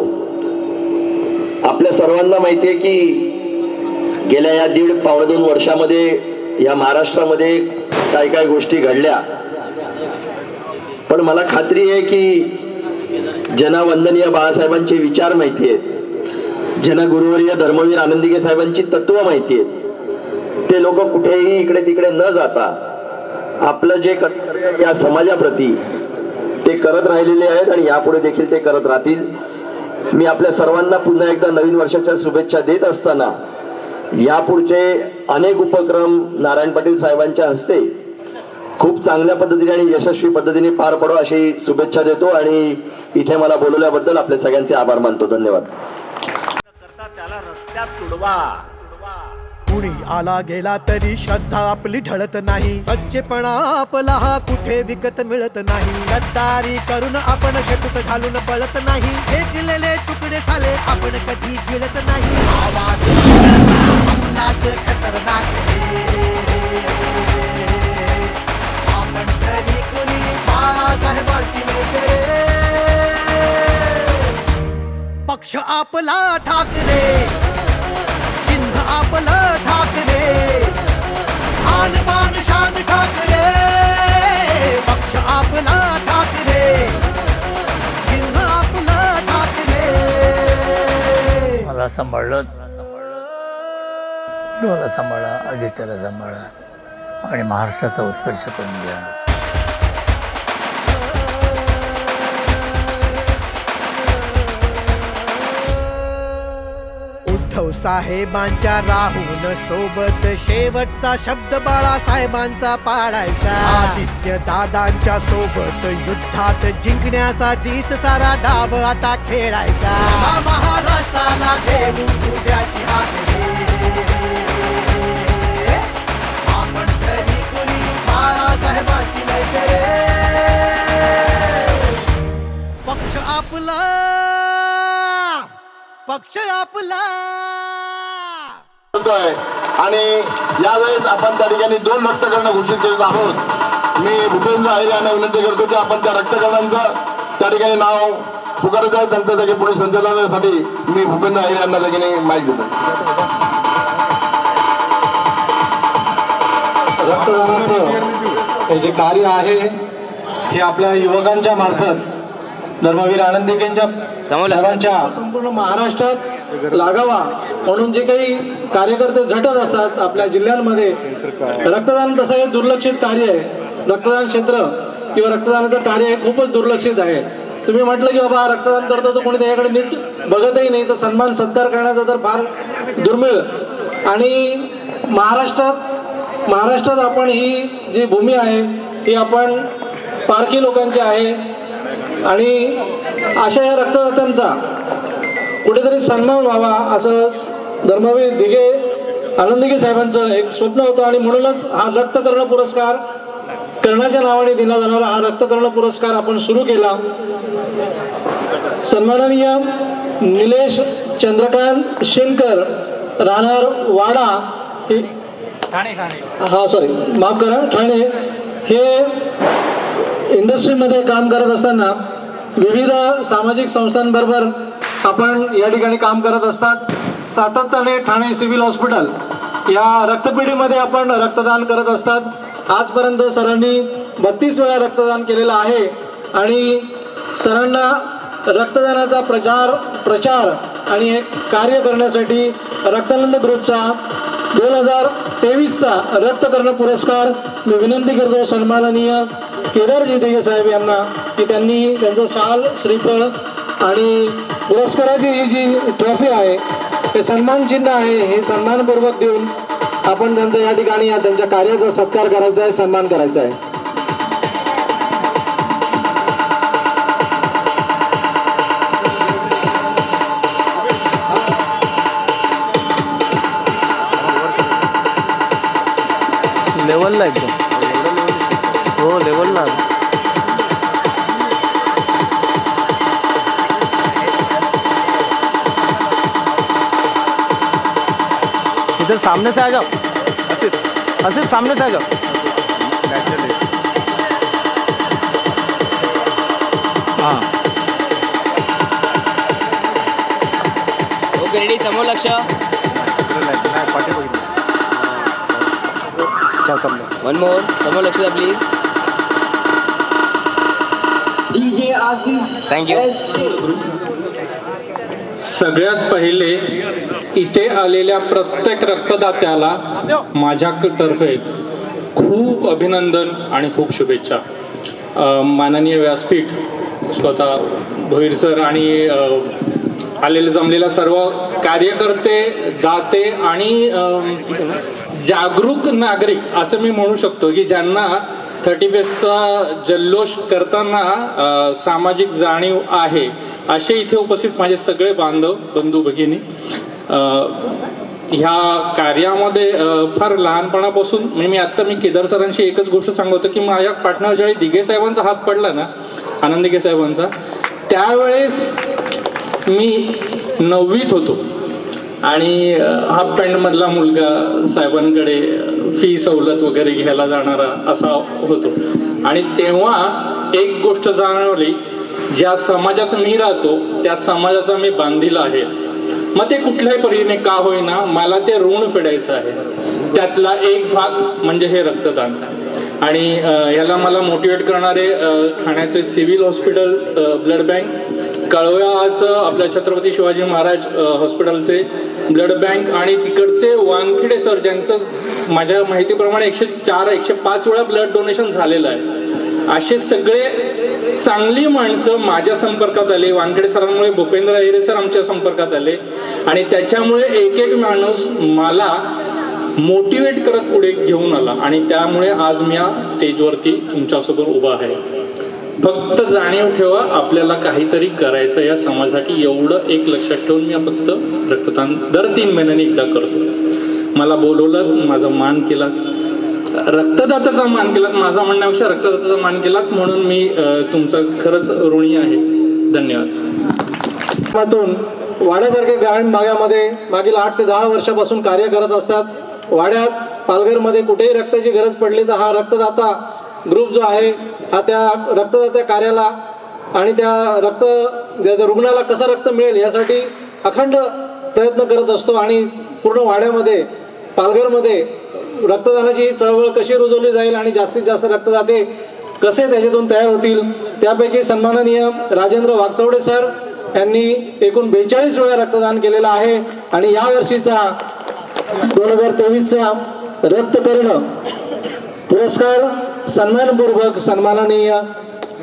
आपल्या सर्वांना माहितीये की गेल्या या 1.5-2 वर्षामध्ये या महाराष्ट्रामध्ये काय गोष्टी घडल्या, पण मला खात्री आहे की ज्यांना वंदनीय बाळासाहेबांचे विचार माहिती आहेत, ज्यांना गुरुवर्य धर्मवीर आनंदिके साहेबांची तत्व माहिती आहेत, ते लोक कुठेही इकडे तिकडे न जाता आपलं जे कर्तव्य या समाजाप्रती ते करत राहिलेले आहेत आणि यापुढे देखील ते करत राहतील. मी आपल्या सर्वांना पुन्हा एकदा नवीन वर्षाच्या शुभेच्छा देत असताना यापुढचे अनेक उपक्रम नारायण पाटील साहेबांच्या हस्ते खूप चांगल्या पद्धतीने आणि यशस्वी पद्धतीने पार पडो अशी शुभेच्छा देतो आणि इथे मला बोलवल्याबद्दल आपले सगळ्यांचे आभार मानतो. धन्यवाद. त्याला रस्त्यात तुडवा. कुणी आला गेला तरी श्रद्धा आपली ढळत नाही, सच्चेपणा आपला हा कुठे विकत मिळत नाही. गद्दारी करून आपण शेतूत घालून पळत नाही, फेकलेले तुकडे झाले आपण कधी गिळत नाही. आवाज आपलाच खतरनाक आपण तरी कुणी बाळासाहेबांची लेकरे. पक्ष आपला ठाकरे, चिन्ह आपलं ठाकरे, आन बान शान ठाकरे. पक्ष आपला ठाकरे, चिन्ह आपलं ठाकरे. मला सांभाळलं, मला सांभाळा, आदित्याला सांभाळा आणि महाराष्ट्राचा उत्कर्ष करून द्या. उद्धव साहेबांच्या राहून सोबत शेवटचा शब्द बाळासाहेबांचा पाळायचा. आदित्य दादांच्या सोबत युद्धात जिंकण्यासाठीच सारा डाव आता खेळायचा. महाराष्ट्राला देऊ उद्याची हाकरी, आपण तरी कुणी बाळासाहेबांची लेकरे. पक्ष आपला, पक्ष आपला. आणि यावेळेस आपण त्या ठिकाणी 2 रक्तगणना घोषित करीत आहोत. मी भूपेंद्र अहिरे यांना विनंती करतो की आपण त्या रक्तगणांचं त्या ठिकाणी नाव पुकारत आहे. त्यांच्या जागी पुढे संचालनासाठी मी भूपेंद्र अहिरे यांना ठिकाणी माहिती देतो. रक्तदानाचं हे जे कार्य आहे हे आपल्या युवकांच्या मार्फत धर्मवीर आनंदीकेंच्या सर्वांच्या संपूर्ण महाराष्ट्रात लागावा म्हणून जे काही कार्यकर्ते झटत असतात आपल्या जिल्ह्यांमध्ये. रक्तदान तसं हे दुर्लक्षित कार्य आहे. रक्तदान क्षेत्र किंवा रक्तदानाचं कार्य हे खूपच दुर्लक्षित आहे. तुम्ही म्हटलं की बाबा रक्तदान करतो तर कोणी त्याच्याकडे नीट बघतही नाही, तर सन्मान सत्कार करण्याचा तर फार दुर्मिळ. आणि महाराष्ट्रात आपण ही जी भूमी आहे ही आपण पारखी लोकांची आहे आणि अशा या रक्तदात्यांचा कुठेतरी सन्मान व्हावा असं धर्मवीर आनंद दिघे साहेबांचं एक स्वप्न होतं. आणि म्हणूनच हा रक्तकर्ण पुरस्कार कर्णाच्या नावाने दिला जाणारा हा रक्तकर्ण पुरस्कार आपण सुरू केला. सन्माननीय निलेश चंद्रकांत शेनकर राहणार वाडा माफ करा ठाणे हे इंडस्ट्रीमध्ये काम करत असताना विविध सामाजिक संस्थांबरोबर आपण या ठिकाणी काम करत असतात. सातत्याने ठाणे सिव्हिल हॉस्पिटल या रक्तपेढीमध्ये आपण रक्तदान करत असतात. आजपर्यंत सरांनी 32 वेळा रक्तदान केलेलं आहे आणि सरांना रक्तदानाचा प्रचार आणि एक कार्य करण्यासाठी रक्तानंद ग्रुपचा 2023चा रक्तकर्ण पुरस्कार मी विनंती करतो सन्माननीय केदारजी दिघे साहेब यांना की त्यांनी त्यांचं शाल श्रीफळ आणि पुरस्काराची ही जी ट्रॉफी आहे हे सन्मान चिन्ह आहे हे सन्मानपूर्वक देऊन आपण त्यांचा या ठिकाणी त्यांच्या कार्याचा सत्कार करायचा आहे, सन्मान करायचा आहे. लेवलला एकदम हो लेवलला इधर सामने से आ जाओ. आसिफ सामने से आ जाओ. हाँ ओके रेडी समोर लक्ष. वन मोर समोर लक्ष द्या प्लीज. DJ Asif thank you. सगळ्यात पहिले इथे आलेल्या प्रत्येक रक्तदात्याला माझ्यातर्फे खूप अभिनंदन आणि खूप शुभेच्छा. माननीय व्यासपीठ स्वतः भोईर सर आणि आलेले जमलेल्या सर्व कार्यकर्ते दाते आणि जागरूक नागरिक असं मी म्हणू शकतो की ज्यांना 31चा जल्लोष करताना सामाजिक जाणीव आहे असे इथे उपस्थित माझे सगळे बांधव बंधू भगिनी. ह्या कार्यामध्ये फार लहानपणापासून मी केदार सरांशी एकच गोष्ट सांगतो की माझ्या पाठीवर ज्यावेळी दिघे साहेबांचा हात पडला ना आनंद दिघे साहेबांचा त्यावेळेस मी 9वीत होतो आणि हाफ पॅन्ट मधला मुलगा साहेबांकडे फी सवलत वगैरे घ्यायला जाणारा असा होतो. आणि तेव्हा एक गोष्ट जाणवली ज्या समाजात मी राहतो त्या समाजाचा मी बांधील आहे. मग ते कुठल्याही परीने का होईना मला ते ऋण फेडायचं आहे. त्यातला एक भाग म्हणजे हे रक्तदान. आणि ह्याला मला मोटिवेट करणारे ठाण्याचे सिव्हिल हॉस्पिटल ब्लड बँक, कळव्याचं आपल्या छत्रपती शिवाजी महाराज हॉस्पिटलचे ब्लड बँक आणि तिकडचे वानखेडे सर ज्यांचं माझ्या माहितीप्रमाणे 105 वेळा ब्लड डोनेशन झालेलं आहे. असे सगळे चांगली माणसं माझ्या संपर्कात आले. वानखेडे सरांमुळे भूपेंद्र अहिरे सर आमच्या संपर्कात आले आणि त्याच्यामुळे एक माणूस मला मोटिवेट करत पुढे घेऊन आला आणि त्यामुळे आज मी या स्टेजवरती तुमच्यासमोर उभा आहे. फक्त जाणीव ठेवा आपल्याला काहीतरी करायचं या समाजासाठी एवढं एक लक्षात ठेवून मी फक्त रक्तदान दर 3 महिन्यांनी एकदा करतो. मला बोलवलं, माझा मान केला, रक्तदात्याचा मान केलात, माझा म्हणण्यापेक्षा रक्तदात्याचा मान केलात म्हणून मी तुमचं खरंच ऋणी आहे. धन्यवाद. वाड्यासारख्या ग्रामीण भागामध्ये मागील 8 ते 10 वर्षापासून कार्य करत असतात. वाड्यात पालघरमध्ये कुठेही रक्ताची गरज पडली तर हा रक्तदाता ग्रुप जो आहे हा त्या रक्तदात्या कार्याला आणि त्या रुग्णाला कसं रक्त मिळेल यासाठी अखंड प्रयत्न करत असतो. आणि पूर्ण वाड्यामध्ये पालघरमध्ये रक्तदानाची चळवळ कशी रुजवली जाईल आणि जास्तीत जास्त रक्तदाते कसे त्याच्यातून तयार होतील, त्यापैकी सन्माननीय राजेंद्र वागचौडे सर यांनी एकूण 42 वेळा रक्तदान केलेलं आहे आणि या वर्षीचा 2023चा रक्तकर्ण पुरस्कार सन्मानपूर्वक सन्माननीय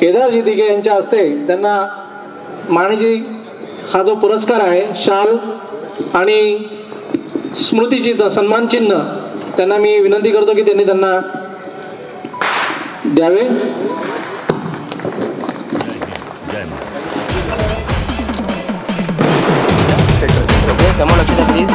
केदारजी दिघे यांच्या हस्ते त्यांना मानजी हा जो पुरस्कार आहे, शाल आणि स्मृतीची सन्मान चिन्ह त्यांना मी विनंती करतो की त्यांनी त्यांना द्यावे. समोर लक्ष द्या प्लीज.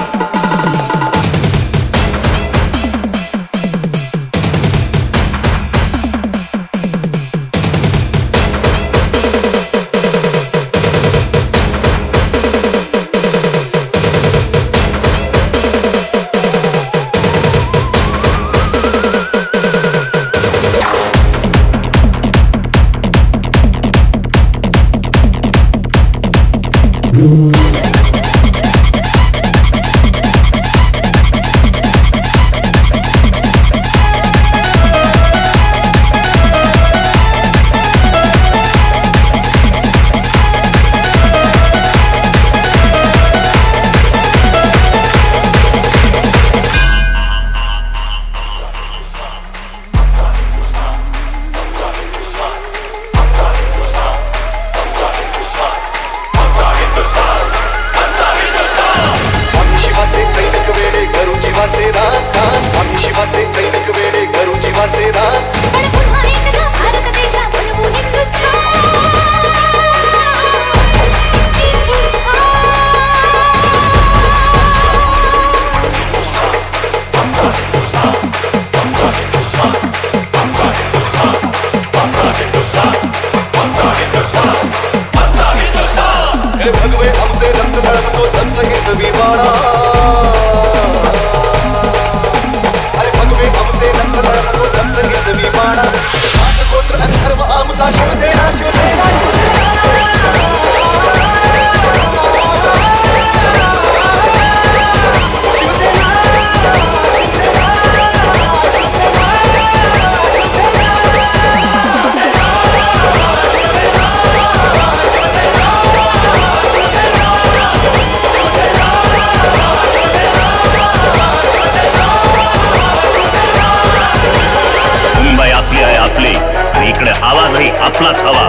आपलाच हवा.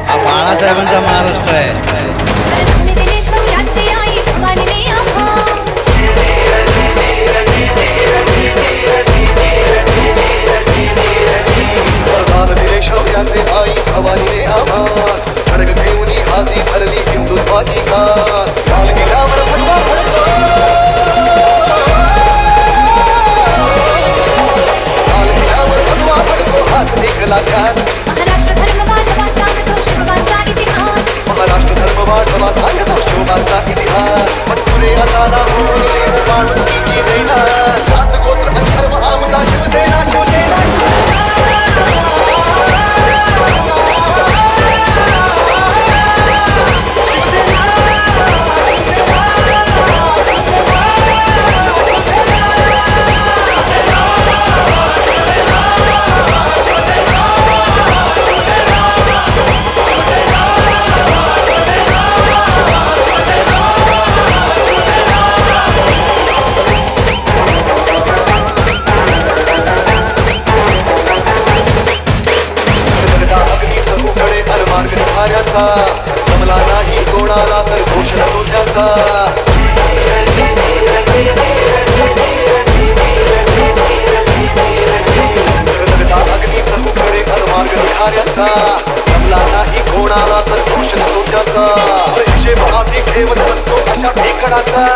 हा बाळासाहेबांचा महाराष्ट्र आहे. आई भवानीने आभास खडग घेऊनी हाती भरली हिंदुत्वाची कास. काल गेल्यावर भगवा भडको, काल गेल्यावर भगवा भडको हाच एकला ध्यास. महाराष्ट्र धर्म वाढवा सांगतो शोभाचा इतिहास. मजकुरे असाना होणे माणुसकीची देना. सात गोत्र अधर्म आमचा शिवसेना शिवसेना. जमला नाही कोणाला तर घोषणा तोट्याचा. अग्नीचा उकडे मार्ग निघाऱ्याचा. जमला नाही कोणाला तर घोषणा तोट्याचा. हिशेब आम्ही ठेवत असतो अशा ठेकडाचा.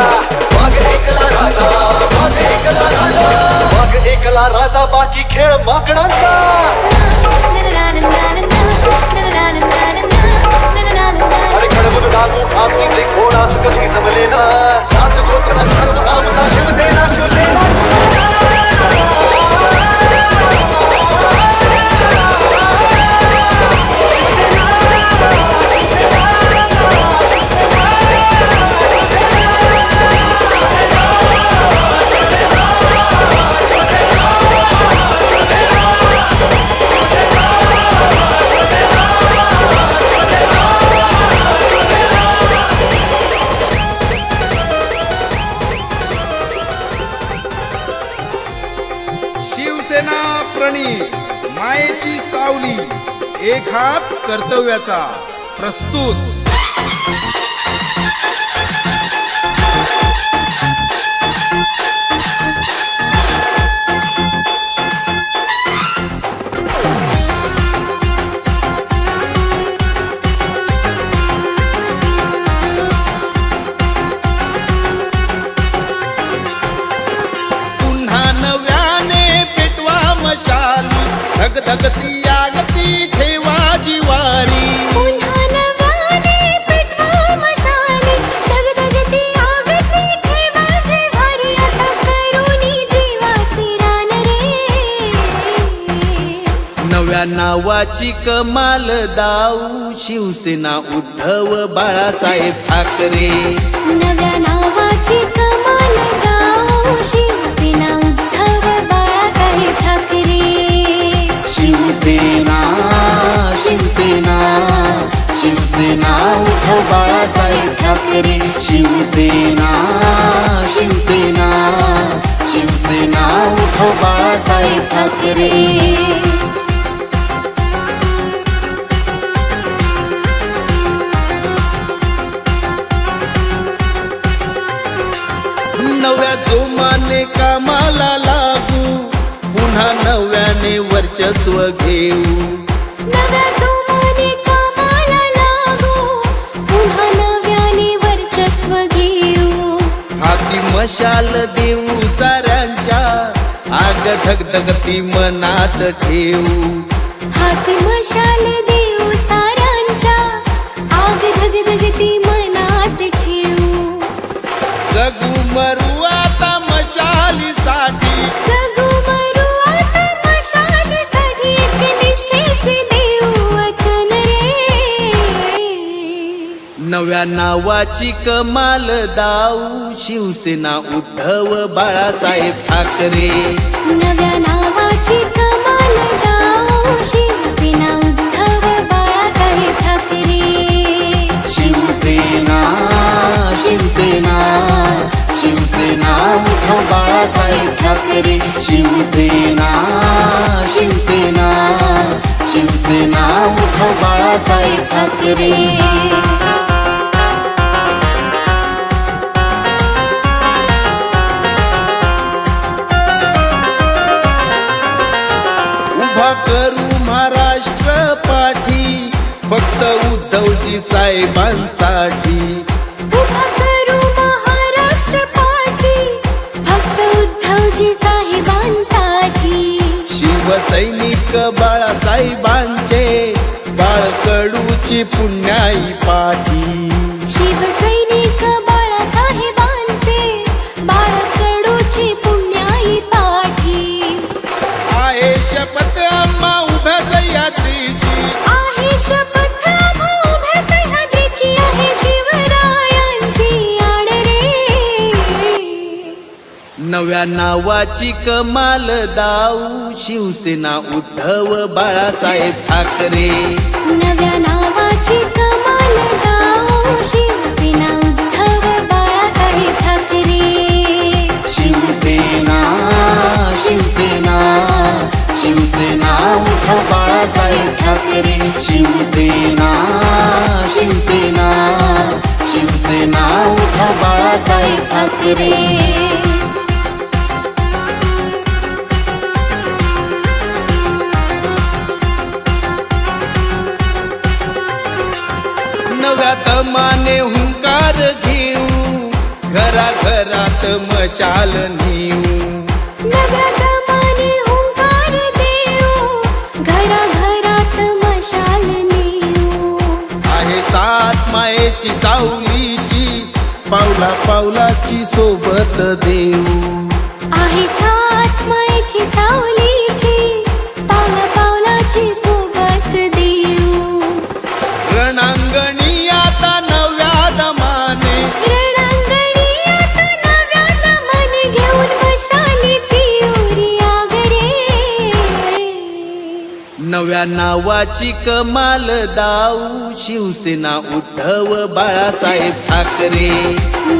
माग एकला राजा, माग एकला राजा, माग एकला राजा, बाकी खेळ माकडांचा. अरे खडबड दाबू आपली जे कोणास कधी जमले ना. सात गोत्र अधर्म आमचा शिवसेना शिवसेना. सेना प्रणित मायेची सावली एक हात कर्तव्याचा प्रस्तुत. धगधगती आगती ठेवा जिवारी. पुन्हा नव्याने पेटवा मशाली. धगधगती आगती ठेवा जिवारी. आता करुणी जीवाचे रान रे. नव्या नावाची कमाल दाऊ शिवसेना उद्धव बाळासाहेब ठाकरे. नव्या नावाची कमाल गाऊ शिवसेना उद्धव बाळासाहेब ठाकरे. शिवसेना शिवसेना शिवसेना उद्धव बाळासाहेब ठाकरे. शिवसेना शिवसेना शिवसेना उद्धव बाळासाहेब ठाकरे. नव्या जोमाने कामाला लागू पुन्हा नव्याने वर्चस्व घेऊ. नव्या जोमाने कामाला लागू पुन्हा नव्याने वर्चस्व घेऊ. हाती मशाल देऊ साऱ्यांच्या आग धगधगती मनात ठेवू. हाती मशाल देऊ साऱ्यांच्या आग धगधगती मनात ठेवू. जगू मरू आता मशालीसाठी. जगू मरू आता मशालीसाठी. एकनिष्ठेचे देऊ वचन रे. नव्या नावाची कमाल दाऊ शिवसेना उद्धव बाळासाहेब ठाकरे. नव्या नावाची कमाल गाऊ शिवसेना उद्धव बाळासाहेब ठाकरे. शिवसेना शिवसेना शिवसेना उद्धव बाळासाहेब ठाकरे. शिवसेना शिवसेना शिवसेना उद्धव बाळासाहेब ठाकरे. उभा करू महाराष्ट्र पाठी फक्त उद्धवजी साहेबांसाठी. उभा करू महाराष्ट्र पाठी फक्त उद्धवजी साहेबांसाठी. शिवसैनिक बाळासाहेबांचे बाळकडूची पुण्याई पाठी. शिवसैनिक बाळासाहेबांचे बाळकडूची पुण्याई पाठी. आहे शपथ आम्हा उभ्या सह्याद्रीची. आहे शपथ आम्हा उभ्या सह्याद्रीची. आहे शिवरायांची आड रे. नव्या नावाची कमाल दाऊ शिवसेना उद्धव बाळासाहेब ठाकरे. नव्या नावाची कमाल गाऊ शिवसेना उद्धव बाळासाहेब ठाकरे. शिवसेना शिवसेना शिवसेना उद्धव बाळासाहेब ठाकरे. शिवसेना शिवसेना शिवसेना उद्धव बाळासाहेब ठाकरे. नव्या दमाने हुंकार घेऊ घराघरात मशाल नेऊ. नव्या दमाने हुंकार देऊ घराघरात मशाल नेऊ. आहे सात मायेची सावलीची पावला पावलाची सोबत देऊ. आहे सात मायेची सावलीची पावला पावलाची सोबत देऊ. रणांगणी आता नव्या दमाने. रणांगणी आता नव्या दमाने घेऊन मशालीची उरी आग रे. नव्या नावाची कमाल दाऊ शिवसेना उद्धव बाळासाहेब ठाकरे.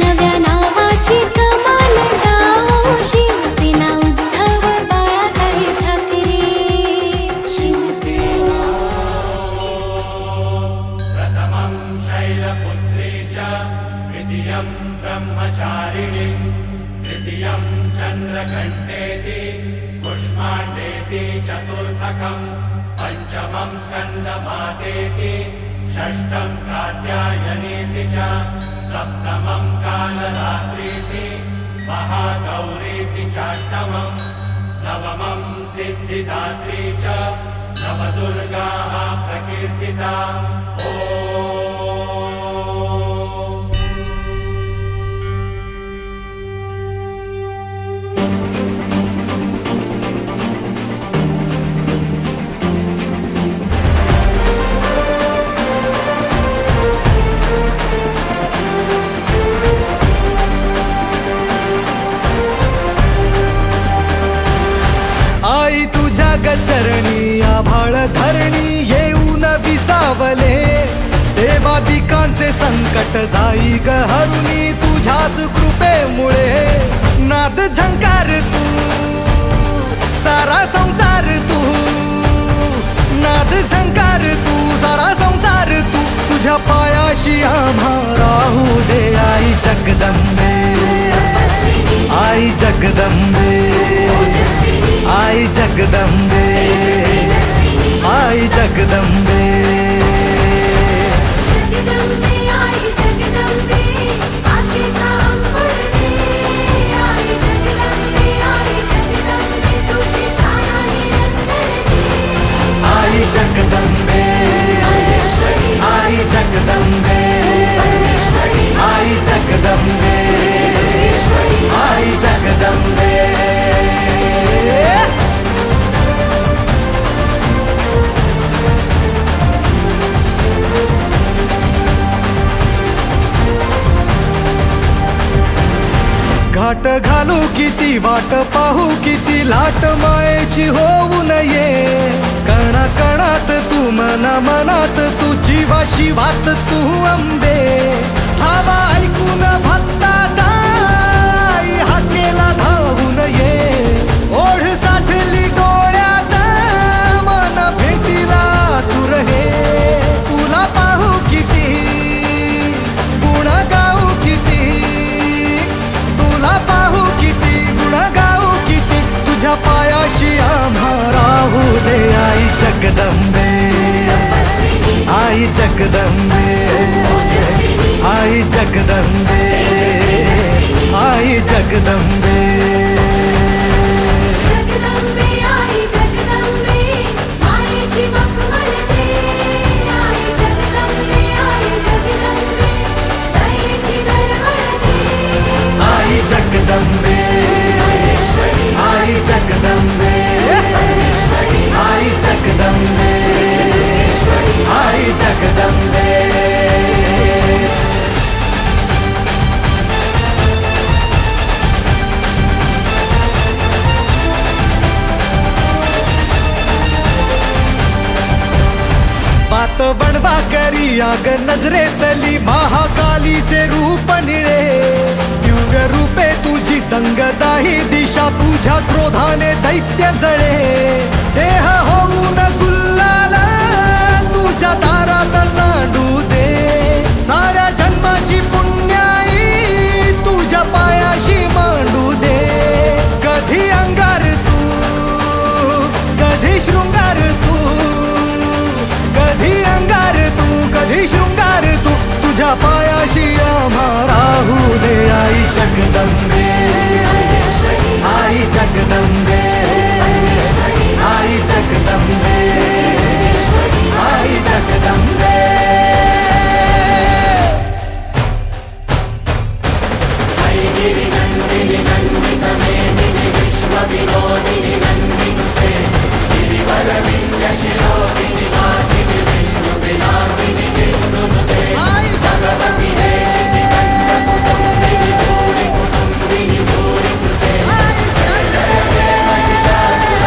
नव्या नावाची कमाल गाऊ शिवसेना उद्धव बाळासाहेब ठाकरे. चतुर्थकम् पञ्चमं स्कन्दमातेति षष्ठं कात्यायनेति च सप्तमं कालरात्रीति महागौरीति चाष्टमं नवमं सिद्धिदात्री च नवदुर्गाः प्रकीर्तिता ॐ आई तुझ्या गचरणी आभाळ धरणी येऊन विसावले देवादिकांचे संकट जाई ग हरुणी तुझ्याच कृपेमुळे नाद झंकार तू सारा संसार तू नाद झंकार तू सारा संसार तू तुझ्या पायाशी आम्हा राहू दे आई जगदंबे आई जगदंबे आई जगदंबे आई जगदंबे जगदंबे आई जगदंबे आशीचा अंबर दे आई जगदंबे तुझी छाया निरंतर दे आई जगदंबे आई जगदंबे आई जगदंबे आई जगदंबे घाट घालू किती वाट पाहू किती लाट मायेची होऊ नये कणा कणात तू मना मनात तू जीवाशी वात तू अंबे धावा ऐकून भक्ताचा आई हाकेला धावून ये ओढ साठली डोळ्यात मन भेटीला तू रहे तुला पाहू किती गुण गाऊ किती तुला पाहू किती गुण गाऊ किती तुझ्या पायाशी आम्हा राहू दे आई जगदंबे आई जगदंबे आई जगदंबे आई जगदंबे जगदंबे आई जगदंबे मायेची मखमल दे आई जगदंबे दयेची दरवळ दे आई जगदंबे आई जगदंबे आई जगदंबे आई जगदंबे बात बनवा करी आग नजरेतली महाकालीचे रूप निळे दिव्य रूपे तुझी दंगदाही दिशा तुझ्या क्रोधाने दैत्य जळे देह होऊन गुल्लाल तुझ्या दारात सांडू दे साऱ्या जन्माची पुण्याई तुझ्या पायाशी मांडू दे कधी अंगार तू कधी शृंगार तू कधी अंगार तू कधी शृंगार तू तुझ्या पायाशी आम्हा राहू दे आई जगदंबे आई जगदंबे आई जगदंबे आई जगदंबे ऐगिरि नन्दिनि नन्दितमेदिनि विश्वविनोदिनि नन्दिनुते गिरिवरविन्द्यशिरोदिनि वासिनि विष्णुविलासिनि जिष्णुनुते भगवति देशिनि नन्दकुटुम्बिनि भूरि कुटुम्बिनि भूरि कृते जय जय हे महिषासुरमर्दिनि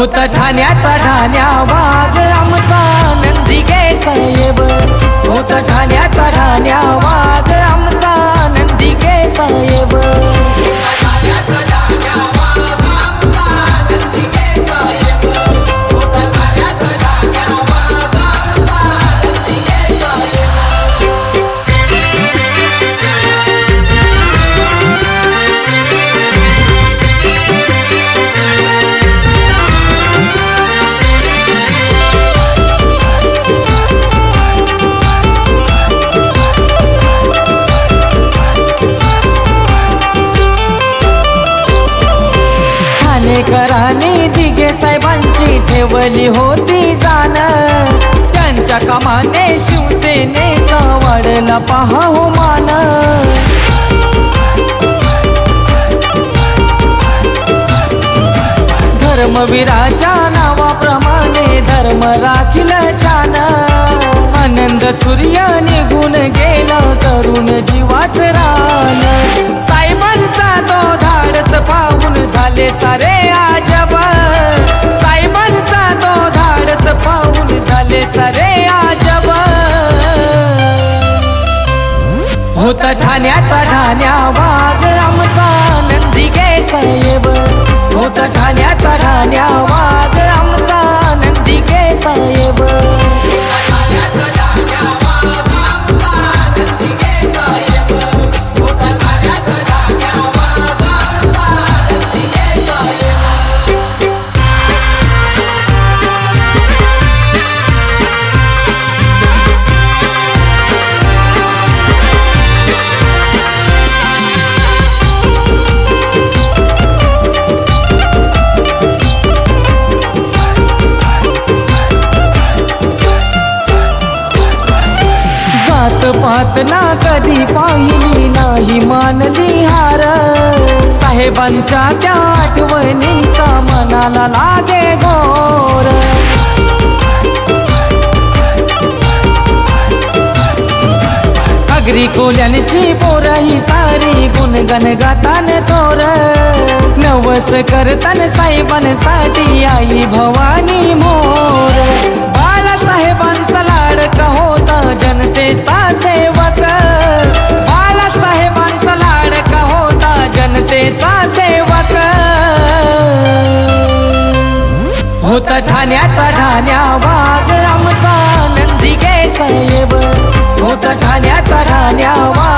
होत ठाण्याचा ठाण्या वाघ आमचा नंदिके साहेब होत ठाण्याचा ठाण्या वाघ आमचा नंदिके साहेब ठाणेकरांनी दिघे साहेबांची ठेवली होती जाण त्यांच्या कामाने शिवसेनेचा वाढला पहा हो मान धर्मवीराच्या नावाप्रमाणे धर्म राखील छान आनंद सूर्य निघून गेला तरुण जीवाच रान साहेबांचा तो धाडस पाहून झाले सारे आजब साहेबांचा तो धाडस पाहून झाले सारे आजब होत ठाण्याचा ठाण्या वाघ आमचा नंदिके साहेब होत ठाण्याचा ठाण्या वाघ आमचा नंदिके साहेब पात ना कधी पाहिली नाही मानली हार साहेबांच्या त्या आठवणींचा मनाला लागे घोर अगरी कोल्यांची पोरही सारी गुणगण गातान तोर नवस करतन साहेबांसाठी आई भवानी मोर बाळासाहेबांचा लाडका होता जनतेचा सेवक बाळासाहेबांचा लाडका होता जनतेचा सेवक होत ठाण्याचा ठाण्या वाघ आमचा नंदिके साहेब होत ठाण्याचा ठाण्या वाघ